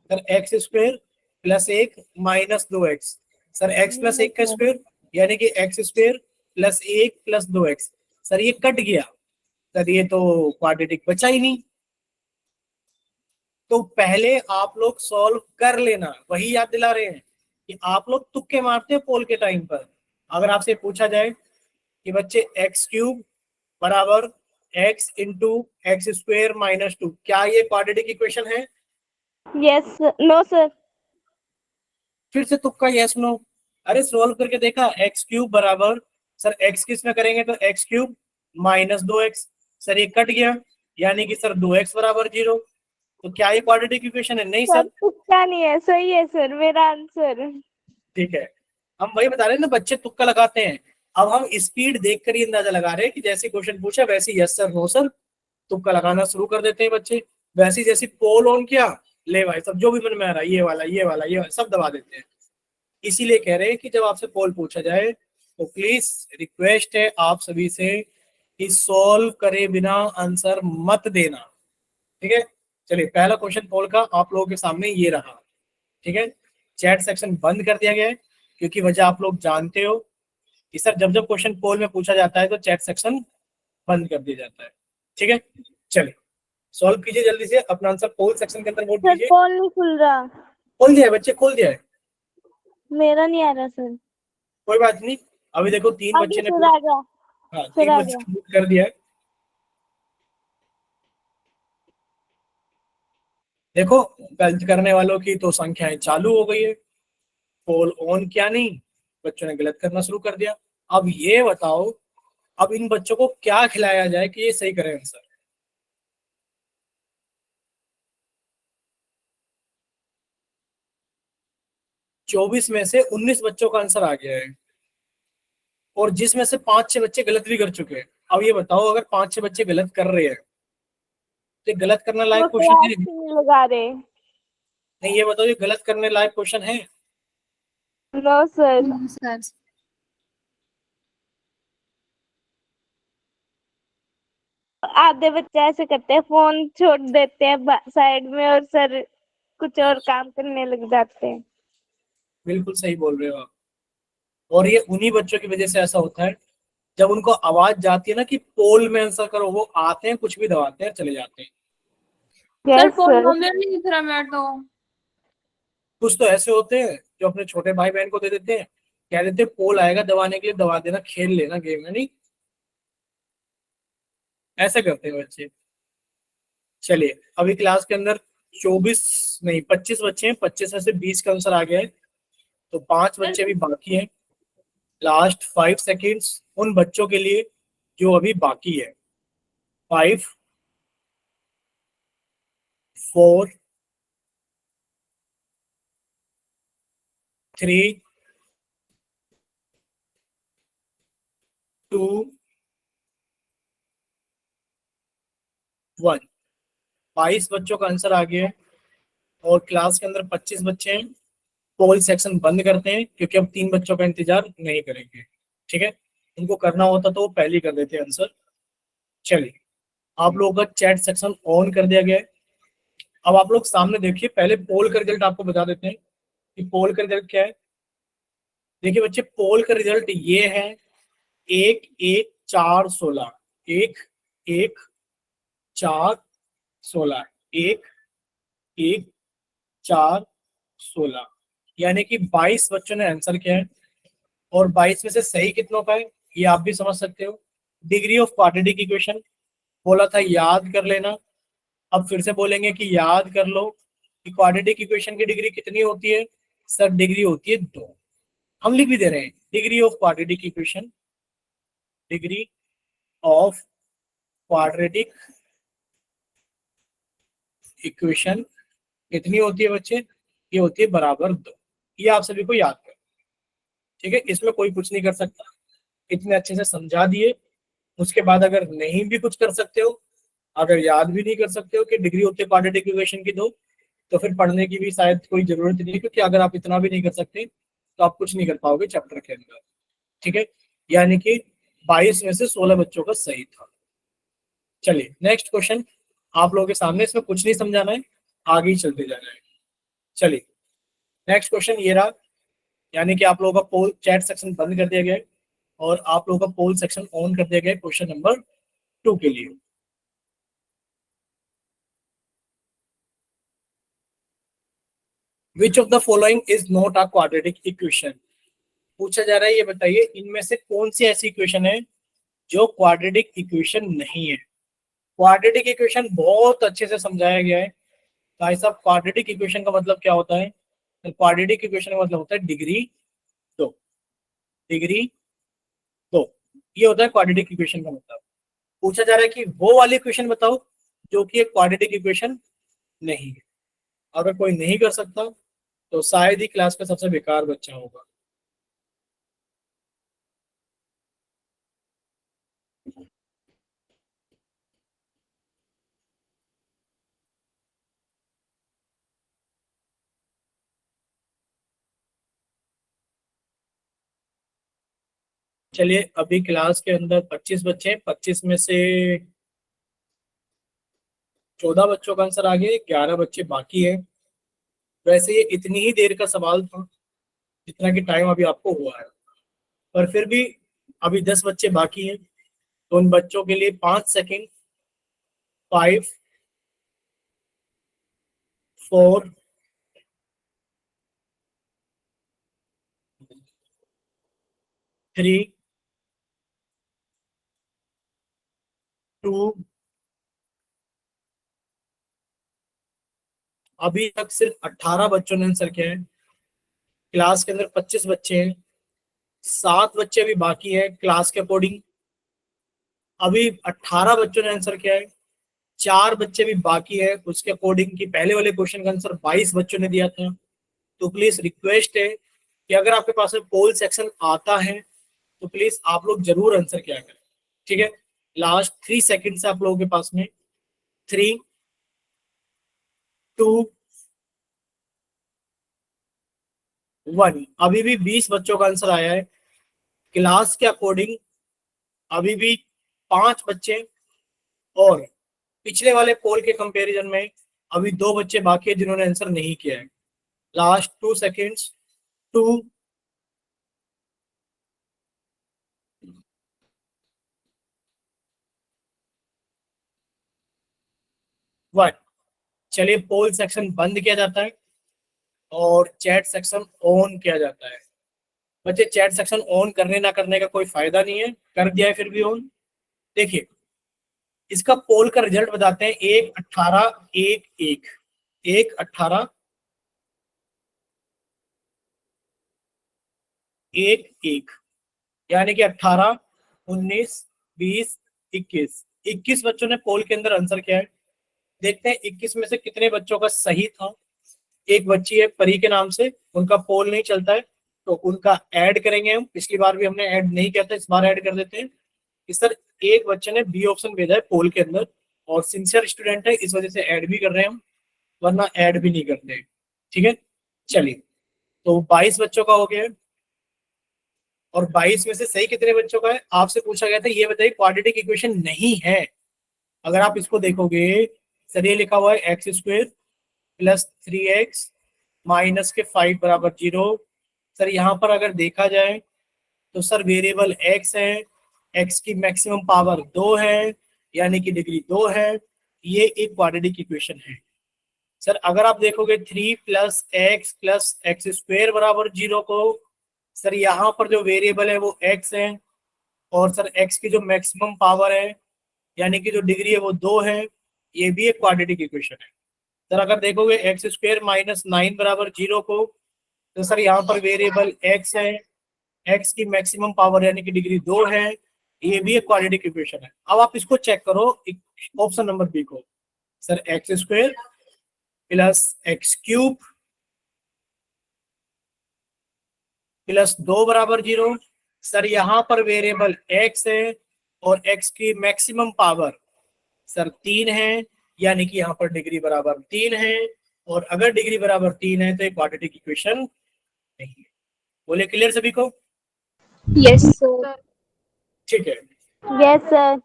A: sir x square plus 1 minus 2x, sir x plus 1 का स्क्वायर यानी कि x square plus 1 plus 2x, sir ये कट गया, सर ये तो क्वाड्रेटिक बचा ही नहीं। तो पहले आप लोग सॉल्व कर लेना, वही याद दिला रहे हैं कि आप लोग तुक्के मारते हैं पोल के टाइम पर। अगर आपसे पूछा जाए कि बच्चे एक्स क्यूब बराबर x into x square minus 2, क्या ये क्वाड्रेटिक इक्वेशन है?
B: यस। No sir.
A: फिर से तुक्का यस नो। अरे सॉल्व करके देखा, एक्स क्यूब बराबर, सर एक्स किस में करेंगे तो x cube minus 2x, sir ये कट गया यानी कि सर 2x बराबर 0। तो क्या ये क्वाड्रेटिक इक्वेशन है? नहीं
B: सर
A: सर।
B: तुक्का नहीं है, सही है सर मेरा आंसर।
A: ठीक है, हम वही बता रहे हैं ना, बच्चे तुक्का लगाते हैं। अब हम स्पीड देखकर ही अंदाजा लगा रहे हैं कि जैसे क्वेश्चन पूछा वैसे यस सर नो सर तुक्का लगाना शुरू कर देते हैं बच्चे। वैसे जैसे पोल ऑन किया, ले भाई सब जो भी मन में आ रहा है, ये वाला ये वाला ये वाला, सब दबा देते हैं। इसीलिए कह रहे हैं कि जब आपसे पोल पूछा जाए तो प्लीज रिक्वेस्ट है आप सभी से कि सॉल्व करे बिना आंसर मत देना। ठीक है, चलिए पहला क्वेश्चन पोल का आप लोगों के सामने ये रहा। ठीक है, चैट सेक्शन बंद कर दिया गया है क्योंकि वजह आप लोग जानते हो कि सर जब जब क्वेश्चन पोल में पूछा जाता है तो चैट सेक्शन बंद कर दिया जाता है। ठीक है, चलिए सॉल्व कीजिए जल्दी से अपना आंसर पोल सेक्शन के अंदर वोट
B: सर
A: कीजिए।
B: कॉल नहीं खुल रहा।
A: खोल दिया है बच्चे, खोल दिया है,
B: मेरा नहीं आ रहा सर।
A: कोई बात नहीं। अभी देखो तीन
B: अभी
A: बच्चे ने
B: सर आ गया।
A: हाँ
B: सर
A: 3
B: आ
A: बच्चे
B: गया।
A: ने vote कर दिया है। देखो गलत करने वालों की तो संख्याएं चालू हो गई है, पोल ऑन किया नहीं, बच्चों ने गलत करना शुरू कर दिया। अब ये बताओ, अब इन बच्चों को क्या खिलाया जाए कि ये सही करें आंसर? चौबीस में से 19 बच्चों का आंसर आ गया है और जिसमें से 5-6 बच्चे गलत भी कर चुके हैं। अब ये बताओ अगर 5-6 बच्चे गलत कर रहे हैं तो ये गलत करने लायक
B: वो
A: क्वेश्चन है?
B: क्लास नहीं लगा रहे।
A: नहीं, ये बताओ ये गलत करने लायक क्वेश्चन है?
B: No sir.
C: सर
B: आधे बच्चे ऐसे करते हैं, फोन छोड़ देते हैं साइड में और सर कुछ और काम करने लग जाते हैं।
A: बिल्कुल सही बोल रहे हो आप। और ये उन्हीं बच्चों की वजह से ऐसा होता है, जब उनको आवाज जाती है ना कि पोल में आंसर करो, वो आते हैं कुछ भी दबाते हैं चले जाते हैं।
D: Sir
B: yes
D: phone
B: sir.
D: Number नहीं दिख रहा मैं तो।
A: कुछ तो ऐसे होते हैं जो अपने छोटे भाई बहन को दे देते हैं, कह देते हैं पोल आएगा दबाने के लिए, दबा देना, खेल लेना गेम है। नहीं, ऐसे करते हैं बच्चे। चलिए अभी क्लास के अंदर 24 नहीं 25 बच्चे हैं, 25 में से 20 का आंसर आ गया है, तो 5 बच्चे अभी बाकी हैं। लास्ट 5 सेकेंड्स उन बच्चों के लिए जो अभी बाकी है। 5 4 3 2 1। 22 बच्चों का आंसर आ गया है और क्लास के अंदर 25 बच्चे हैं। पोल सेक्शन बंद करते हैं क्योंकि अब 3 बच्चों का इंतजार नहीं करेंगे। ठीक है, उनको करना होता तो वो पहले ही कर देते आंसर। चलिए, आप लोगों का चैट सेक्शन ऑन कर दिया गया है। अब आप लोग सामने देखिए, पहले पोल का रिजल्ट आपको बता देते हैं कि पोल का रिजल्ट क्या है। देखिए बच्चे, पोल का रिजल्ट ये है 1 1 4 16। 1 1 4 16। 1 1 4 16, यानी कि 22 बच्चों ने आंसर किया है और 22 में से सही कितनों का है ये आप भी समझ सकते हो। डिग्री ऑफ क्वाड्रेटिक इक्वेशन बोला था याद कर लेना, अब फिर से बोलेंगे कि याद कर लो कि क्वाड्रेटिक इक्वेशन की डिग्री कितनी होती है। सर डिग्री होती है 2। हम लिख भी दे रहे हैं, degree of quadratic equation, degree of quadratic equation कितनी होती है बच्चे, ये होती है बराबर 2। ये आप सभी को याद कर, ठीक है, इसमें कोई कुछ नहीं कर सकता। इतने अच्छे से समझा दिए, उसके बाद अगर नहीं भी कुछ कर सकते हो, अगर याद भी नहीं कर सकते हो कि डिग्री होती है क्वाड्रेटिक इक्वेशन की 2, तो फिर पढ़ने की भी शायद कोई जरूरत नहीं है, क्योंकि अगर आप इतना भी नहीं कर सकते तो आप कुछ नहीं कर पाओगे चैप्टर के अंदर। ठीक है, यानी कि 22 में से 16 बच्चों का सही था। चलिए नेक्स्ट क्वेश्चन आप लोगों के सामने, इसमें कुछ नहीं समझाना है, आगे ही चलते जाना है। चलिए नेक्स्ट क्वेश्चन ये रहा, यानी कि आप लोगों का पोल चैट सेक्शन बंद कर दिया गया है और आप लोगों का पोल सेक्शन ऑन कर दिया गया है क्वेश्चन नंबर 2 के लिए। Which of the following is not a quadratic equation. पूछा जा रहा है, ये बताइए इनमें से कौन सी ऐसी इक्वेशन है जो क्वाड्रेटिक इक्वेशन नहीं है। क्वाड्रेटिक इक्वेशन बहुत अच्छे से समझाया गया है भाई साहब। क्वाड्रेटिक इक्वेशन का मतलब क्या होता है, क्वाड्रेटिक इक्वेशन का मतलब होता है डिग्री 2। डिग्री 2, ये होता है क्वाड्रेटिक इक्वेशन का मतलब। पूछा जा रहा है कि वो वाली इक्वेशन बताओ जो कि एक क्वाड्रेटिक इक्वेशन नहीं है। अगर कोई नहीं कर सकता तो शायद ही क्लास का सबसे बेकार बच्चा होगा। चलिए अभी क्लास के अंदर 25 बच्चे हैं, 25 में से 14 बच्चों का आंसर आ गया, 11 बच्चे बाकी है। वैसे ये इतनी ही देर का सवाल था जितना कि टाइम अभी आपको हुआ है, पर फिर भी अभी 10 बच्चे बाकी हैं, तो उन बच्चों के लिए 5 सेकंड। 5 4 3 2। अभी तक सिर्फ 18 बच्चों ने आंसर किया है। क्लास के अंदर 25 बच्चे हैं, 7 बच्चे अभी बाकी है क्लास के अकॉर्डिंग। अभी 18 बच्चों ने आंसर किया है, 4 बच्चे भी बाकी है उसके अकॉर्डिंग की पहले वाले क्वेश्चन का आंसर 22 बच्चों ने दिया था। तो प्लीज रिक्वेस्ट है कि अगर आपके पास में पोल सेक्शन आता है तो प्लीज आप लोग जरूर आंसर किया करें। ठीक है, लास्ट 3 सेकंड से आप लोगों के पास में 3 2 1। अभी भी 20 बच्चों का आंसर आया है क्लास के अकॉर्डिंग। अभी भी 5 बच्चे, और पिछले वाले पोल के कंपैरिजन में अभी 2 बच्चे बाकी है जिन्होंने आंसर नहीं किया है। Last 2 seconds, 2 1। चलिए पोल सेक्शन बंद किया जाता है और चैट सेक्शन ऑन किया जाता है। बच्चे चैट सेक्शन ऑन करने ना करने का कोई फायदा नहीं है, कर दिया है फिर भी ऑन। देखिए इसका पोल का रिजल्ट बताते हैं, 1 18 1 1। 1 18 1 1, यानी कि 18 19 20 21। 21 बच्चों ने पोल के अंदर आंसर किया है। देखते हैं 21 में से कितने बच्चों का सही था। एक बच्ची है परी के नाम से, उनका पोल नहीं चलता है, तो उनका ऐड करेंगे हम। पिछली बार भी हमने ऐड नहीं किया था, इस बार ऐड कर देते हैं कि सर एक बच्चे ने बी ऑप्शन भेजा है पोल के अंदर, और सिंसियर स्टूडेंट है, इस वजह से ऐड भी कर रहे हैं हम, वरना ऐड भी नहीं करते हैं। ठीक है, चलिए, तो 22 बच्चों का हो गया है। और 22 में से सही कितने बच्चों का है आपसे पूछा गया था, ये बताइए। क्वाड्रेटिक इक्वेशन नहीं है। अगर आप इसको देखोगे, सर ये लिखा हुआ है x square plus 3x minus के 5 बराबर 0। सर यहाँ पर अगर देखा जाए तो सर वेरिएबल x है, x की मैक्सिमम पावर 2 है, यानी कि डिग्री 2 है। ये एक क्वाड्रेटिक इक्वेशन है। सर अगर आप देखोगे 3 प्लस एक्स स्क्वेयर बराबर 0 को, सर यहाँ पर जो वेरिएबल है वो x है, और सर x की जो मैक्सिमम पावर है यानी कि जो डिग्री है वो 2 है। ये भी एक क्वाड्रेटिक इक्वेशन है। सर अगर देखोगे एक्स स्क्वेयर माइनस 9 बराबर 0 को, तो सर यहाँ पर वेरिएबल x है, x की मैक्सिमम पावर यानी कि डिग्री 2 है। ये भी एक क्वाड्रेटिक इक्वेशन है। अब आप इसको चेक करो, ऑप्शन नंबर बी को। Sir x square plus x cube plus 2 बराबर 0। सर यहाँ पर वेरिएबल x है और x की मैक्सिमम पावर सर 3 है, यानी कि यहाँ पर डिग्री बराबर 3 है। और अगर डिग्री बराबर 3 है तो एक क्वाड्रेटिक इक्वेशन नहीं है। बोले क्लियर सभी को?
C: Yes sir.
A: ठीक है,
B: यस सर।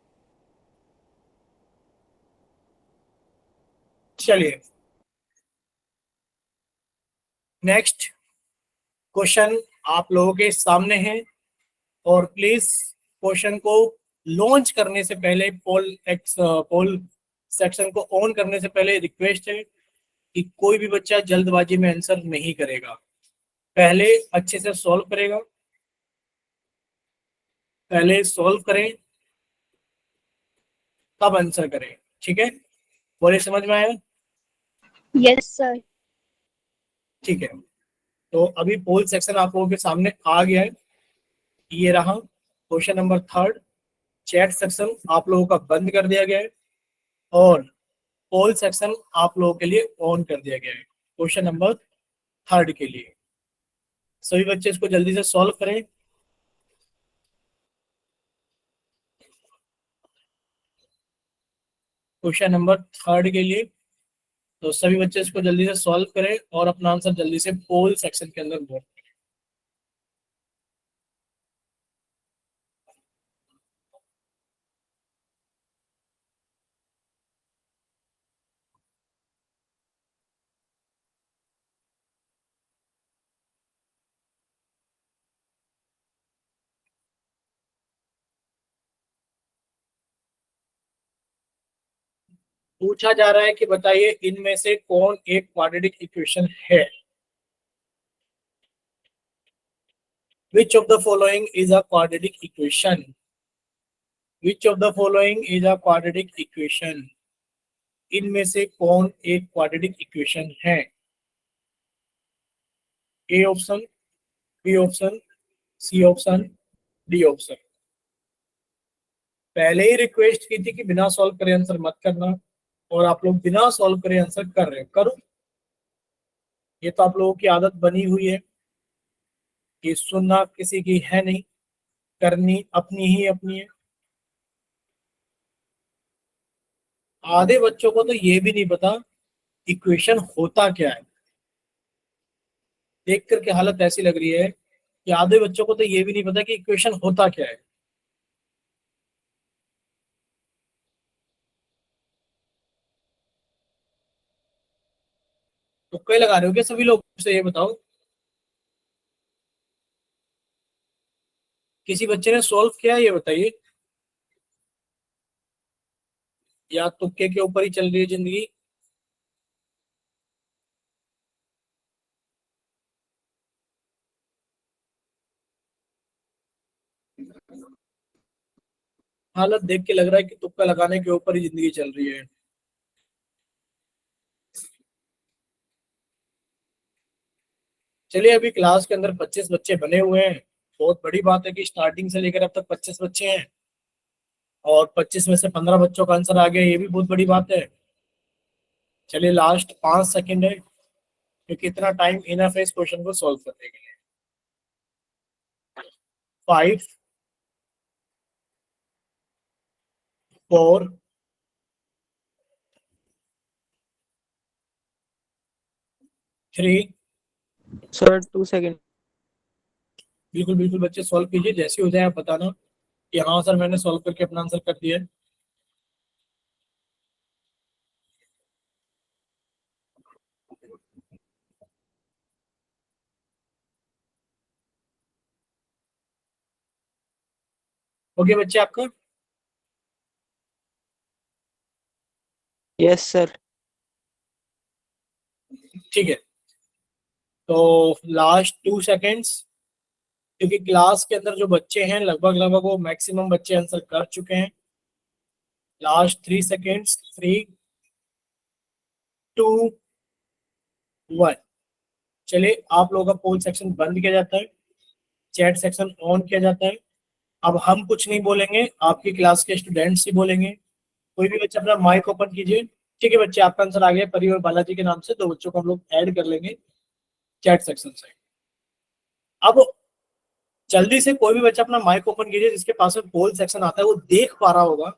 A: चलिए नेक्स्ट क्वेश्चन आप लोगों के सामने है। और प्लीज क्वेश्चन को लॉन्च करने से पहले, पोल सेक्शन को ऑन करने से पहले रिक्वेस्ट है कि कोई भी बच्चा जल्दबाजी में आंसर नहीं करेगा, पहले अच्छे से सॉल्व करेगा, पहले सॉल्व करें तब आंसर करें। ठीक है, बोले समझ में आया?
C: Yes sir.
A: ठीक है, तो अभी पोल सेक्शन आप लोगों के सामने आ गया है। ये रहा क्वेश्चन नंबर 3। चैट सेक्शन आप लोगों का बंद कर दिया गया है और पोल सेक्शन आप लोगों के लिए ऑन कर दिया गया है क्वेश्चन नंबर 3 के लिए। सभी बच्चे इसको जल्दी से सॉल्व करें। क्वेश्चन नंबर 3 के लिए तो सभी बच्चे इसको जल्दी से सॉल्व करें और अपना आंसर जल्दी से पोल सेक्शन के अंदर वोट करें। पूछा जा रहा है कि बताइए इनमें से कौन एक क्वाड्रेटिक इक्वेशन है। Which of the following is a quadratic equation? Which of the following is a quadratic equation? इनमें से कौन एक क्वाड्रेटिक इक्वेशन है? A option, B option, C option, D option. पहले ही रिक्वेस्ट की थी कि बिना सॉल्व करे आंसर मत करना, और आप लोग बिना सॉल्व करे आंसर कर रहे हो। करो, ये तो आप लोगों की आदत बनी हुई है कि सुनना किसी की है नहीं, करनी अपनी ही अपनी है। आधे बच्चों को तो ये भी नहीं पता इक्वेशन होता क्या है। देख करके हालत ऐसी लग रही है कि आधे बच्चों को तो ये भी नहीं पता कि इक्वेशन होता क्या है। तुक्के लगा रहे हो क्या सभी लोग? से ये बताओ, किसी बच्चे ने सॉल्व किया ये बताइए, या तुक्के के ऊपर ही चल रही है जिंदगी? हालत देख के लग रहा है कि तुक्का लगाने के ऊपर ही जिंदगी चल रही है। चलिए, अभी क्लास के अंदर 25 बच्चे बने हुए हैं। बहुत बड़ी बात है कि स्टार्टिंग से लेकर अब तक 25 बच्चे हैं और 25 में से 15 बच्चों का आंसर आ गया, ये भी बहुत बड़ी बात है। चलिए लास्ट 5 सेकंड है, क्योंकि इतना टाइम इनफ है इस क्वेश्चन को सॉल्व करने के लिए। 5 4 3।
E: Sir 2 second.
A: बिल्कुल बिल्कुल बच्चे सॉल्व कीजिए, जैसे हो जाए आप बताना कि हाँ सर मैंने सॉल्व करके अपना आंसर कर दिया है। ओके बच्चे आपका?
E: Yes sir.
A: ठीक है, तो लास्ट 2 सेकेंड्स, क्योंकि क्लास के अंदर जो बच्चे हैं लगभग लगभग वो मैक्सिमम बच्चे आंसर कर चुके हैं। Last 3 seconds, 3 2 1। चलिए आप लोगों का पोल सेक्शन बंद किया जाता है, चैट सेक्शन ऑन किया जाता है। अब हम कुछ नहीं बोलेंगे, आपकी क्लास के स्टूडेंट्स ही बोलेंगे। कोई भी बच्चा अपना माइक ओपन कीजिए। ठीक है बच्चे, आपका आंसर आ गया परी और बालाजी के नाम से, 2 बच्चों को हम लोग ऐड कर लेंगे चैट सेक्शन से। अब जल्दी से कोई भी बच्चा अपना माइक ओपन कीजिए जिसके पास में पोल सेक्शन आता है, वो देख पा रहा होगा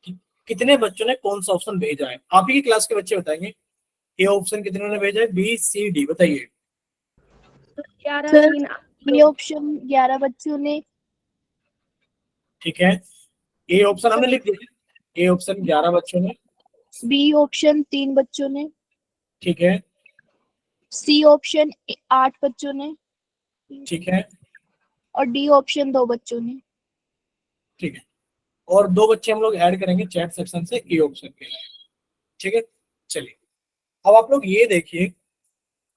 A: कि कितने बच्चों ने कौन सा ऑप्शन भेजा है। आप ही की क्लास के बच्चे बताएंगे ये ऑप्शन कितने ने भेजा है, बी सी डी, बताइए।
C: सर ये ऑप्शन 11 बच्चों ने,
A: ठीक है, ए ऑप्शन हमने लिख दिया, ए ऑप्शन 11 बच्चों ने।
C: बी ऑप्शन 3 बच्चों ने,
A: ठीक है,
C: सी ऑप्शन 8 बच्चों ने,
A: ठीक है,
C: और डी ऑप्शन 2 बच्चों ने।
A: ठीक है, और 2 बच्चे हम लोग ऐड करेंगे चैट सेक्शन से ए ऑप्शन के लिए। ठीक है, चलिए अब आप लोग ये देखिए,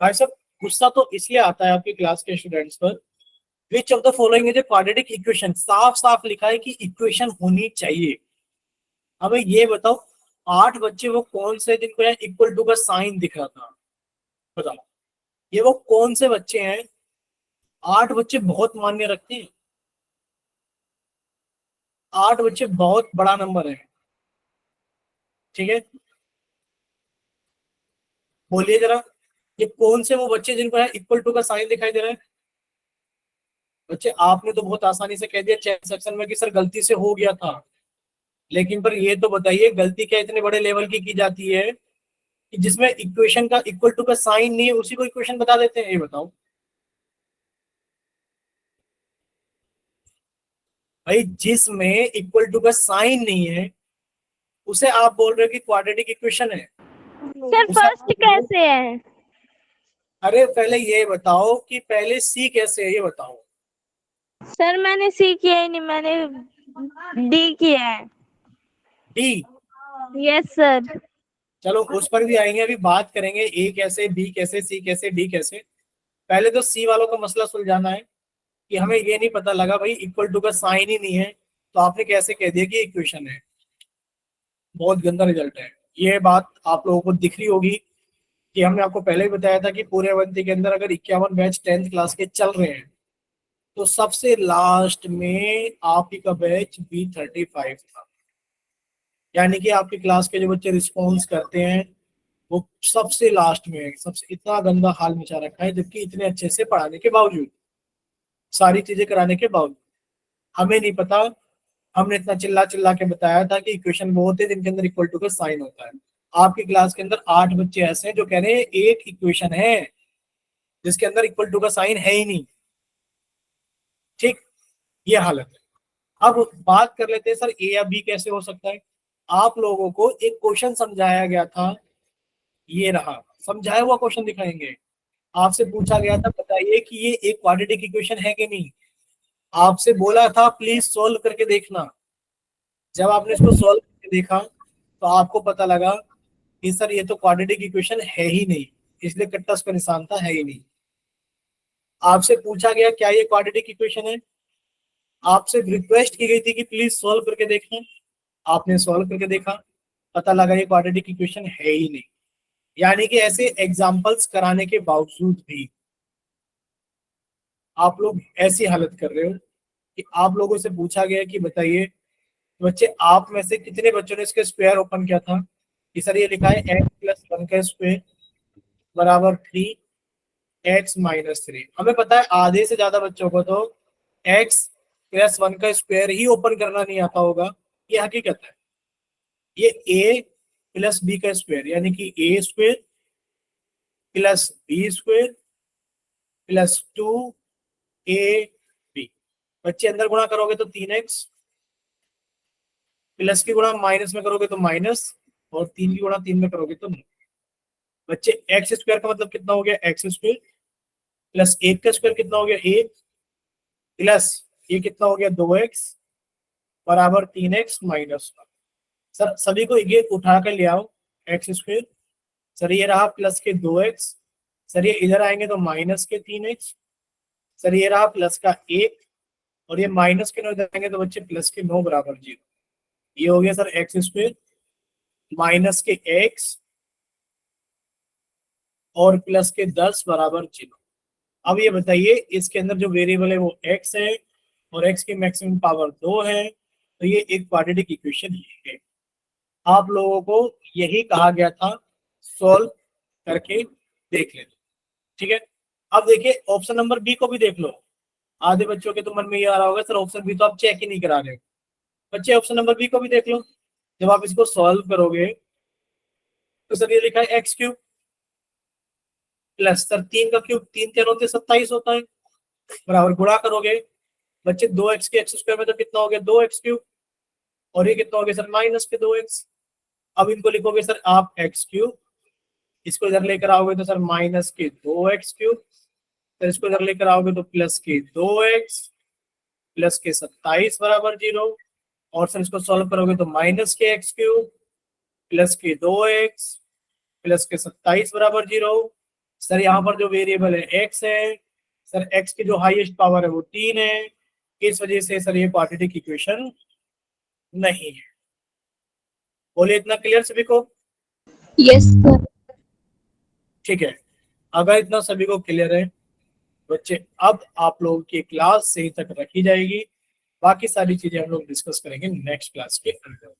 A: भाई साहब गुस्सा तो इसलिए आता है आपकी क्लास के स्टूडेंट्स पर, which of the following is a quadratic equation. साफ साफ लिखा है कि इक्वेशन होनी चाहिए। हमें ये बताओ 8 बच्चे वो कौन से जिनको इक्वल टू का साइन दिख रहा था, बताओ ये वो कौन से बच्चे हैं? 8 बच्चे बहुत मान्य रखते हैं, 8 बच्चे बहुत बड़ा नंबर है। ठीक है, बोलिए जरा, ये कौन से वो बच्चे जिनको है इक्वल टू का साइन दिखाई दे रहा है? बच्चे आपने तो बहुत आसानी से कह दिया चैट सेक्शन में कि सर गलती से हो गया था, लेकिन पर ये तो बताइए गलती क्या इतने बड़े लेवल की जाती है कि जिसमें इक्वेशन का इक्वल टू का साइन नहीं है उसी को इक्वेशन बता देते हैं? ये बताओ भाई, जिसमें इक्वल टू का साइन नहीं है उसे आप बोल रहे हो कि क्वाड्रेटिक इक्वेशन है।
B: सर
A: उसे
B: फर्स्ट
A: आप-
B: कैसे है?
A: अरे पहले ये बताओ कि पहले सी कैसे है, ये बताओ।
B: सर मैंने सी किया ही नहीं, मैंने डी किया है।
A: डी?
B: Yes sir.
A: चलो उस पर भी आएंगे, अभी बात करेंगे ए कैसे, बी कैसे, सी कैसे, डी कैसे। पहले तो सी वालों का मसला सुलझाना है कि हमें ये नहीं पता लगा भाई इक्वल टू का साइन ही नहीं है, तो आपने कैसे कह दिया कि इक्वेशन है। बहुत गंदा रिजल्ट है। ये बात आप लोगों को दिख रही होगी कि हमने आपको पहले ही बताया था कि पूरे अवंती के अंदर अगर 51 बैच 10th क्लास के चल रहे हैं तो सबसे लास्ट में आप ही का बैच B35 था। यानी कि आपकी क्लास के जो बच्चे रिस्पॉन्स करते हैं वो सबसे लास्ट में है। सबसे इतना गंदा हाल मचा रखा है, जबकि इतने अच्छे से पढ़ाने के बावजूद, सारी चीजें कराने के बावजूद हमें नहीं पता। हमने इतना चिल्ला चिल्ला के बताया था कि इक्वेशन वो होते हैं जिनके अंदर इक्वल टू का साइन होता है। आपकी क्लास के अंदर 8 बच्चे ऐसे हैं जो कह रहे हैं एक इक्वेशन है जिसके अंदर इक्वल टू का साइन है ही नहीं। ठीक, ये हालत है। अब बात कर लेते हैं सर ए या बी कैसे हो सकता है। आप लोगों को एक क्वेश्चन समझाया गया था, ये रहा समझाया हुआ क्वेश्चन दिखाएंगे। आपसे पूछा गया था बताइए कि ये एक क्वाड्रेटिक इक्वेशन है कि नहीं। आपसे बोला था प्लीज सॉल्व करके देखना। जब आपने इसको सॉल्व करके देखा तो आपको पता लगा कि सर ये तो क्वाड्रेटिक इक्वेशन है ही नहीं, इसलिए कट्टा का निशान था, है ही नहीं। आपसे पूछा गया क्या ये क्वाड्रेटिक इक्वेशन है, आपसे रिक्वेस्ट की गई थी कि प्लीज सॉल्व करके देखना। आपने सॉल्व करके देखा, पता लगा ये क्वाड्रेटिक इक्वेशन है ही नहीं। यानी कि ऐसे एग्जांपल्स कराने के बावजूद भी आप लोग ऐसी हालत कर रहे हो कि आप लोगों से पूछा गया कि बताइए बच्चे आप में से कितने बच्चों ने इसके स्क्वायर ओपन किया था कि सर ये लिखा है x प्लस 1 का स्क्वायर बराबर 3x माइनस 3। हमें पता है आधे से ज्यादा बच्चों को तो x प्लस 1 का स्क्वायर ही ओपन करना नहीं आता होगा, ये हकीकत है। ये a प्लस b का स्क्वायर यानी कि a square plus b square plus 2ab। बच्चे अंदर गुणा करोगे तो 3x, प्लस की गुणा माइनस में करोगे तो माइनस, और 3 की गुणा 3 में करोगे तो 9। बच्चे एक्स स्क्वायर का मतलब कितना हो गया, एक्स स्क्वायर प्लस 1 का स्क्वायर कितना हो गया 1, प्लस ये कितना हो गया 2x बराबर 3x माइनस 1। सर सभी को ये उठा कर ले आओ, एक्स स्क्वायर, सर ये रहा प्लस के 2x, सर ये इधर आएंगे तो माइनस के 3x, सर ये रहा प्लस का 1, और ये माइनस के 9 इधर आएंगे तो बच्चे प्लस के 9 बराबर 0। ये हो गया सर एक्स स्क्वायर माइनस के x और प्लस के 10 बराबर 0। अब ये बताइए इसके अंदर जो वेरिएबल है वो x है और x की मैक्सिमम पावर 2 है, तो ये एक क्वाड्रेटिक इक्वेशन है। आप लोगों को यही कहा गया था, सॉल्व करके देख लेना, ठीक है। अब देखिए ऑप्शन नंबर बी को भी देख लो। आधे बच्चों के तो मन में ये आ रहा होगा सर ऑप्शन बी तो आप चेक ही नहीं करा रहे। बच्चे ऑप्शन नंबर बी को भी देख लो। जब आप इसको सॉल्व करोगे तो सर ये लिखा है एक्स क्यूब प्लस सर 3 का क्यूब, 3 3 होते 27 होता है, बराबर गुणा करोगे बच्चे 2x के एक्स स्क्वायर में तो कितना हो गया 2x क्यूब, और ये कितना हो गया सर माइनस के 2x। अब इनको लिखोगे सर आप एक्स क्यूब, इसको इधर लेकर आओगे तो सर माइनस के 2x क्यूब, फिर इसको इधर लेकर आओगे तो प्लस के 2x प्लस के 27 बराबर 0, और सर इसको सॉल्व करोगे तो माइनस के एक्स क्यूब प्लस के 2x प्लस के 27 बराबर 0। सर यहाँ पर जो वेरिएबल है x है, सर x की जो हाईएस्ट पावर है वो 3 है, इस वजह से सर ये क्वाड्रेटिक इक्वेशन नहीं है। बोलिए इतना क्लियर सभी को?
C: Yes sir.
A: ठीक है, अगर इतना सभी को क्लियर है बच्चे, अब आप लोगों की क्लास सही तक रखी जाएगी, बाकी सारी चीजें हम लोग डिस्कस करेंगे नेक्स्ट क्लास के अंदर।